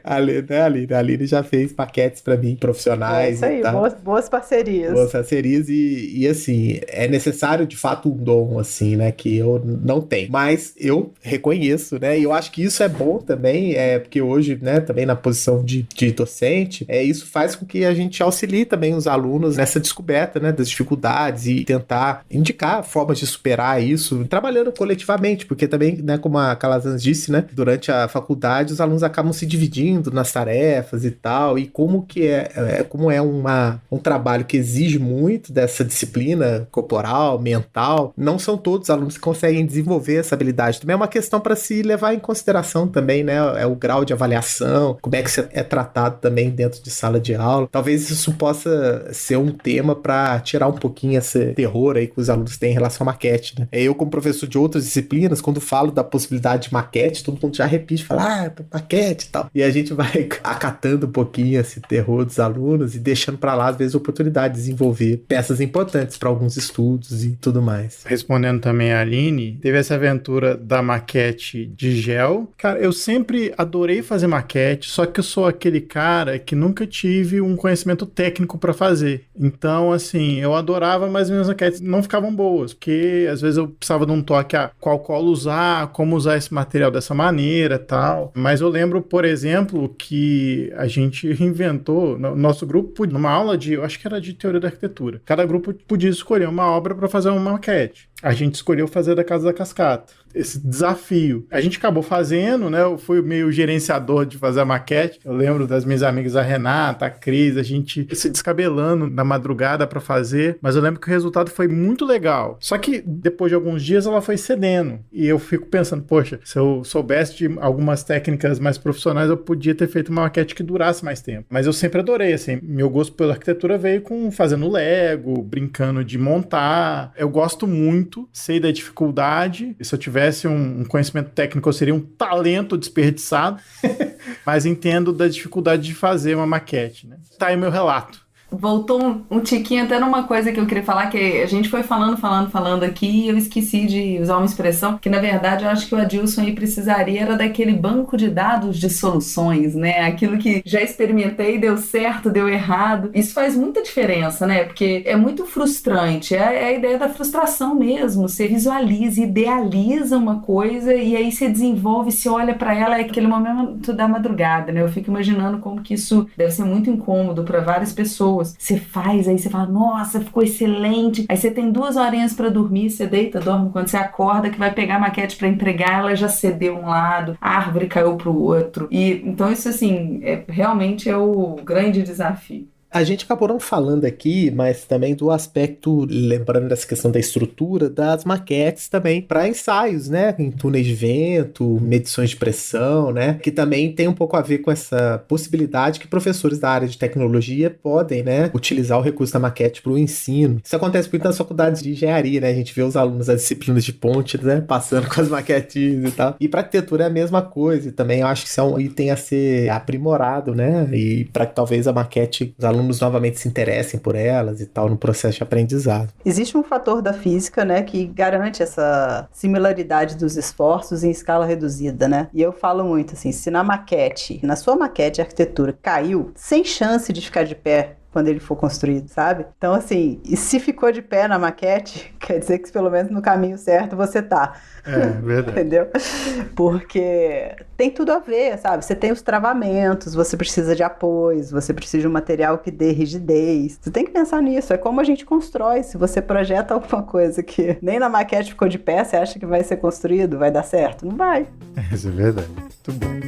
A Aline já fez maquetes pra mim, profissionais. Isso aí, boas parcerias. Boas parcerias e, assim, é necessário, de fato, um dom, assim, né, que eu não tenho. Mas eu reconheço, né, e eu acho que isso é bom também, porque hoje, né, também na posição de docente, isso faz com que a gente auxilie também os alunos nessa descoberta, né, das dificuldades e tentar indicar formas de superar isso, trabalhando coletivamente, porque também, né, como a Calazans disse, né, durante a faculdade os alunos acabam se dividindo nas tarefas e tal, e como que como é um trabalho que exige muito dessa disciplina corporal, mental, não são todos os alunos que conseguem desenvolver essa habilidade. Também é uma questão para se levar em consideração também, né, é o grau de avaliação, como é que você é tratado também dentro de sala de aula. Talvez isso possa ser um tema para tirar um pouquinho esse terror aí que os alunos têm em relação à maquete, né? Eu, como professor de outras disciplinas, quando falo da possibilidade de maquete, todo mundo já repete, fala, maquete e tal. E a gente vai acatando um pouquinho esse terror dos alunos e deixando para lá, às vezes, a oportunidade de desenvolver peças importantes para alguns estudos e tudo mais. Respondendo também a Aline, teve essa aventura da maquete de gel. Cara, eu sempre adorei fazer maquete, só que eu sou aquele cara que nunca tive um conhecimento técnico para fazer. Então, assim, eu adorava, mas minhas maquetes não ficavam boas, porque às vezes eu precisava de um toque a qual cola usar, como usar esse material dessa maneira, tal. Mas eu lembro, por exemplo, que a gente inventou, no nosso grupo, numa aula eu acho que era de teoria da arquitetura, cada grupo podia escolher uma obra para fazer uma maquete. A gente escolheu fazer da Casa da Cascata, esse desafio. A gente acabou fazendo, né? Eu fui meio gerenciador de fazer a maquete. Eu lembro das minhas amigas, a Renata, a Cris, a gente se descabelando na madrugada pra fazer, mas eu lembro que o resultado foi muito legal. Só que depois de alguns dias ela foi cedendo, e eu fico pensando, poxa, se eu soubesse de algumas técnicas mais profissionais, eu podia ter feito uma maquete que durasse mais tempo. Mas eu sempre adorei, assim, meu gosto pela arquitetura veio com fazendo Lego, brincando de montar. Eu gosto muito, sei da dificuldade, e se eu tivesse tivesse um conhecimento técnico, eu seria um talento desperdiçado, mas entendo da dificuldade de fazer uma maquete, né? Tá aí meu relato. Voltou um tiquinho até numa coisa que eu queria falar, que a gente foi falando aqui e eu esqueci de usar uma expressão que, na verdade, eu acho que o Adilson aí precisaria era daquele banco de dados de soluções, né? Aquilo que já experimentei, deu certo, deu errado. Isso faz muita diferença, né? Porque é muito frustrante, é a ideia da frustração mesmo. Você visualiza, idealiza uma coisa e aí você desenvolve, você olha pra ela, é aquele momento da madrugada, né? Eu fico imaginando como que isso deve ser muito incômodo pra várias pessoas. Você faz, aí você fala, nossa, ficou excelente. Aí você tem 2 horinhas pra dormir, você deita, dorme. Quando você acorda, que vai pegar a maquete pra entregar, ela já cedeu um lado, a árvore caiu pro outro. E então isso, assim, realmente é o grande desafio. A gente acabou não falando aqui, mas também do aspecto, lembrando dessa questão da estrutura, das maquetes também para ensaios, né? Em túneis de vento, medições de pressão, né? Que também tem um pouco a ver com essa possibilidade que professores da área de tecnologia podem, né? Utilizar o recurso da maquete para o ensino. Isso acontece muito nas faculdades de engenharia, né? A gente vê os alunos das disciplinas de ponte, né? Passando com as maquetes e tal. E para arquitetura é a mesma coisa. E também eu acho que isso é um item a ser aprimorado, né? E para que talvez a maquete, os alunos novamente se interessem por elas e tal no processo de aprendizado. Existe um fator da física, né, que garante essa similaridade dos esforços em escala reduzida, né? E eu falo muito assim, se na sua maquete de arquitetura caiu, sem chance de ficar de pé quando ele for construído, sabe? Então, assim, e se ficou de pé na maquete, quer dizer que pelo menos no caminho certo você tá. É, verdade. Entendeu? Porque tem tudo a ver, sabe? Você tem os travamentos, você precisa de apoios, você precisa de um material que dê rigidez. Você tem que pensar nisso, é como a gente constrói. Se você projeta alguma coisa que nem na maquete ficou de pé, você acha que vai ser construído, vai dar certo? Não vai. Isso é verdade. Muito bom.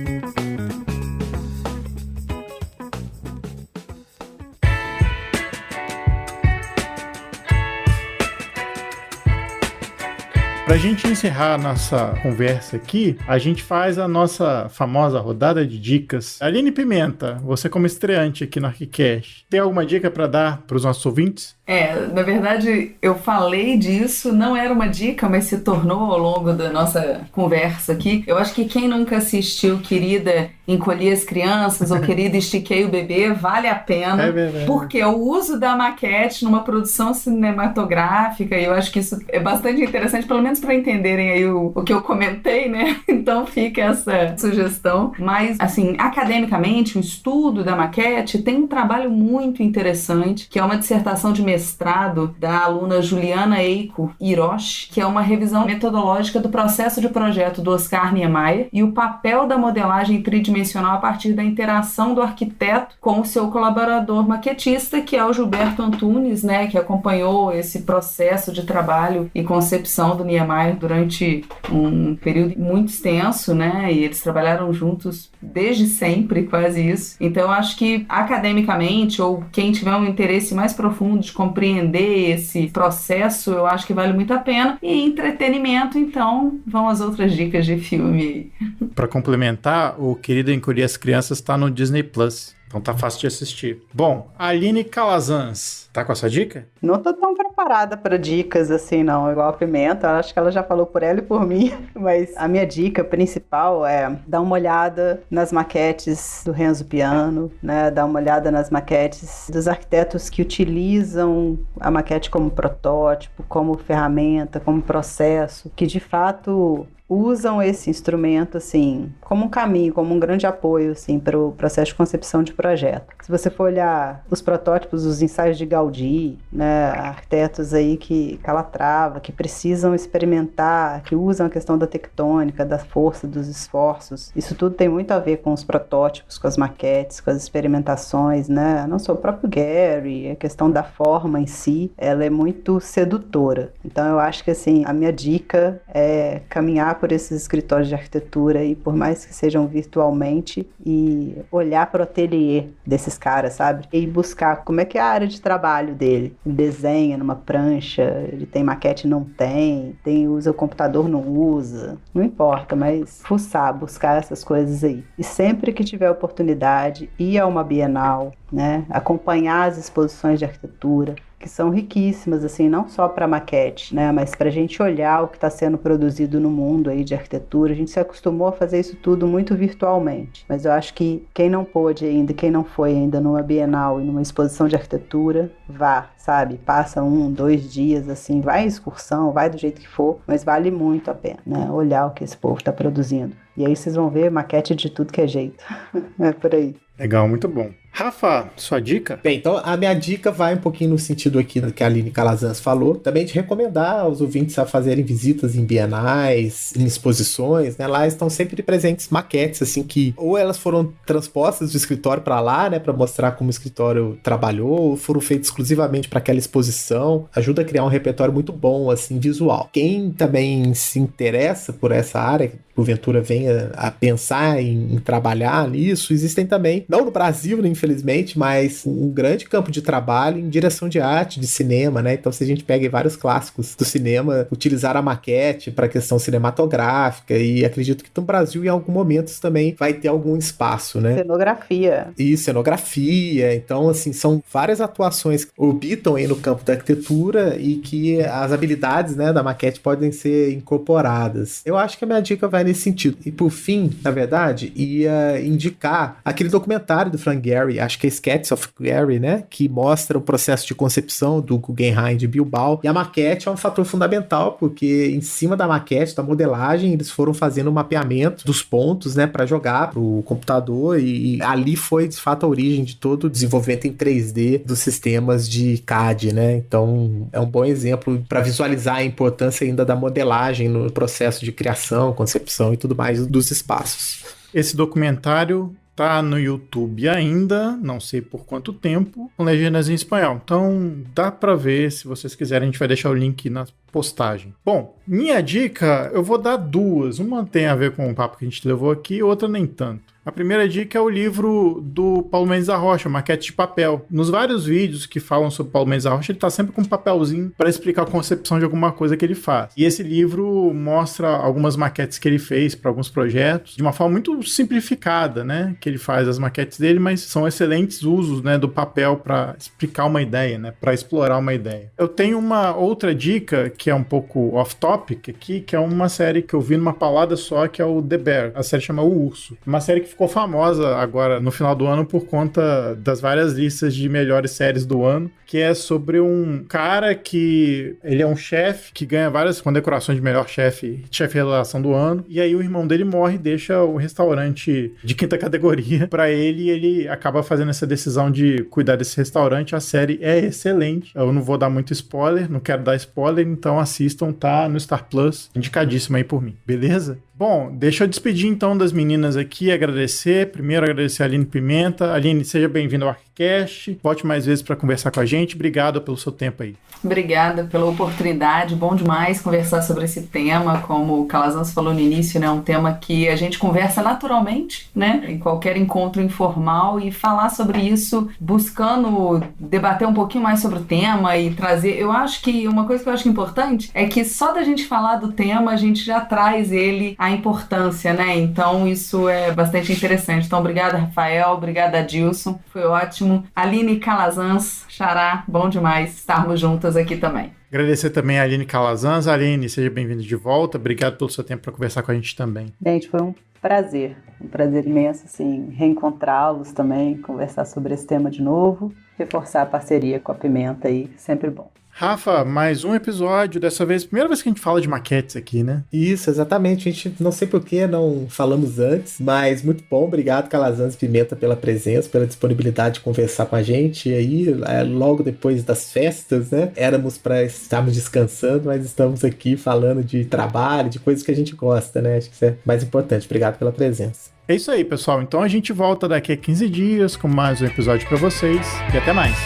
Pra gente encerrar a nossa conversa aqui, a gente faz a nossa famosa rodada de dicas. Aline Pimenta, você como estreante aqui no ArchiCast, tem alguma dica pra dar pros nossos ouvintes? Na verdade, eu falei disso, não era uma dica, mas se tornou ao longo da nossa conversa aqui. Eu acho que quem nunca assistiu Querida, Encolhi as Crianças ou Querida, Estiquei o Bebê, vale a pena. É verdade. Porque o uso da maquete numa produção cinematográfica, e eu acho que isso é bastante interessante, pelo menos para entenderem aí o que eu comentei, né? Então fica essa sugestão. Mas, assim, academicamente, o estudo da maquete tem um trabalho muito interessante, que é uma dissertação de mestrado da aluna Juliana Eiko Hiroshi, que é uma revisão metodológica do processo de projeto do Oscar Niemeyer e o papel da modelagem tridimensional a partir da interação do arquiteto com o seu colaborador maquetista, que é o Gilberto Antunes, né, que acompanhou esse processo de trabalho e concepção do Niemeyer durante um período muito extenso, né, e eles trabalharam juntos desde sempre, quase isso. Então eu acho que academicamente, ou quem tiver um interesse mais profundo de compreender esse processo, eu acho que vale muito a pena. E entretenimento, então, vão as outras dicas de filme aí. Para complementar, o Querido Encolhi as Crianças está no Disney Plus. Então tá fácil de assistir. Bom, Aline Calazans, tá com essa dica? Não tô tão preparada para dicas assim, não. Igual a Pimenta, acho que ela já falou por ela e por mim. Mas a minha dica principal é dar uma olhada nas maquetes do Renzo Piano, né? Dar uma olhada nas maquetes dos arquitetos que utilizam a maquete como protótipo, como ferramenta, como processo, que de fato usam esse instrumento, assim, como um caminho, como um grande apoio, assim, para o processo de concepção de projeto. Se você for olhar os protótipos, os ensaios de Gaudí, né, arquitetos aí que Calatrava, que precisam experimentar, que usam a questão da tectônica, da força, dos esforços, isso tudo tem muito a ver com os protótipos, com as maquetes, com as experimentações, né, não só o próprio Gehry, a questão da forma em si, ela é muito sedutora. Então eu acho que, assim, a minha dica é caminhar por esses escritórios de arquitetura e por mais que sejam virtualmente e olhar para o ateliê desses caras, sabe? E buscar como é que é a área de trabalho dele. Ele desenha numa prancha, ele tem maquete, não tem, usa o computador, não usa, não importa, mas fuçar, buscar essas coisas aí. E sempre que tiver oportunidade, ir a uma Bienal, né? Acompanhar as exposições de arquitetura, que são riquíssimas, assim, não só para maquete, né, mas para a gente olhar o que está sendo produzido no mundo aí de arquitetura. A gente se acostumou a fazer isso tudo muito virtualmente, mas eu acho que quem não pôde ainda, quem não foi ainda numa Bienal e numa exposição de arquitetura, vá, sabe, passa 1, 2 dias, assim, vai em excursão, vai do jeito que for, mas vale muito a pena, né, olhar o que esse povo está produzindo. E aí vocês vão ver maquete de tudo que é jeito. É por aí. Legal, muito bom. Rafa, sua dica? Bem, então a minha dica vai um pouquinho no sentido aqui do que a Aline Calazans falou, também de recomendar aos ouvintes a fazerem visitas em bienais, em exposições, né? Lá estão sempre presentes maquetes, assim, que ou elas foram transpostas do escritório para lá, né, para mostrar como o escritório trabalhou, ou foram feitas exclusivamente para aquela exposição. Ajuda a criar um repertório muito bom, assim, visual. Quem também se interessa por essa área, porventura venha a pensar em trabalhar nisso, existem também, não no Brasil, né, infelizmente, mas um grande campo de trabalho em direção de arte, de cinema, né? Então, se a gente pega vários clássicos do cinema, utilizar a maquete para a questão cinematográfica, e acredito que no Brasil, em algum momento, isso também vai ter algum espaço, né? Cenografia. E cenografia. Então, assim, são várias atuações que orbitam aí no campo da arquitetura e que as habilidades, né, da maquete podem ser incorporadas. Eu acho que a minha dica vai nesse sentido. E por fim, na verdade, ia indicar aquele documentário do Frank Gehry, acho que é Sketches of Gehry, né? Que mostra o processo de concepção do Guggenheim de Bilbao. E a maquete é um fator fundamental, porque em cima da maquete, da modelagem, eles foram fazendo um mapeamento dos pontos, né? Para jogar pro computador, e ali foi, de fato, a origem de todo o desenvolvimento em 3D dos sistemas de CAD, né? Então, é um bom exemplo para visualizar a importância ainda da modelagem no processo de criação, concepção e tudo mais dos espaços. Esse documentário tá no YouTube ainda, não sei por quanto tempo, com legendas em espanhol. Então, dá pra ver, se vocês quiserem, a gente vai deixar o link na postagem. Bom, minha dica, eu vou dar duas. Uma tem a ver com o papo que a gente levou aqui, outra nem tanto. A primeira dica é o livro do Paulo Mendes da Rocha, Maquete de Papel. Nos vários vídeos que falam sobre Paulo Mendes da Rocha, ele tá sempre com um papelzinho para explicar a concepção de alguma coisa que ele faz. E esse livro mostra algumas maquetes que ele fez para alguns projetos, de uma forma muito simplificada, né? Que ele faz as maquetes dele, mas são excelentes usos, né, do papel para explicar uma ideia, né? Para explorar uma ideia. Eu tenho uma outra dica que é um pouco off-topic aqui, que é uma série que eu vi numa paulada só, que é o The Bear. A série chama O Urso. Uma série que ficou famosa agora no final do ano por conta das várias listas de melhores séries do ano, que é sobre um cara que ele é um chefe que ganha várias condecorações de melhor chefe revelação do ano, e aí o irmão dele morre e deixa o restaurante de quinta categoria pra ele, e ele acaba fazendo essa decisão de cuidar desse restaurante. A série é excelente, eu não vou dar muito spoiler, não quero dar spoiler, então assistam, tá no Star Plus, indicadíssimo aí por mim, beleza? Bom, deixa eu despedir então das meninas aqui, agradecer. Primeiro agradecer a Aline Pimenta. Aline, seja bem-vinda ao ArchiCast. Volte mais vezes para conversar com a gente. Obrigado pelo seu tempo aí. Obrigada pela oportunidade. Bom demais conversar sobre esse tema. Como o Calazans falou no início, né? Um tema que a gente conversa naturalmente, né? Em qualquer encontro informal, e falar sobre isso, buscando debater um pouquinho mais sobre o tema e trazer... Eu acho que uma coisa que eu acho importante é que só da gente falar do tema, a gente já traz ele a importância, né? Então isso é bastante interessante. Então obrigada, Rafael, obrigada, Adilson, foi ótimo. Aline Calazans, xará, bom demais estarmos juntas aqui também. Agradecer também a Aline Calazans. Aline, seja bem-vinda de volta, obrigado pelo seu tempo para conversar com a gente também. Gente, foi um prazer imenso, assim, reencontrá-los também, conversar sobre esse tema de novo, reforçar a parceria com a Pimenta aí, sempre bom. Rafa, mais um episódio, dessa vez, primeira vez que a gente fala de maquetes aqui, né? Isso, exatamente. A gente não sei por que não falamos antes, mas muito bom. Obrigado, Calazans Pimenta, pela presença, pela disponibilidade de conversar com a gente. E aí, logo depois das festas, né? Éramos para estarmos descansando, mas estamos aqui falando de trabalho, de coisas que a gente gosta, né? Acho que isso é mais importante. Obrigado pela presença. É isso aí, pessoal. Então a gente volta daqui a 15 dias com mais um episódio para vocês. E até mais.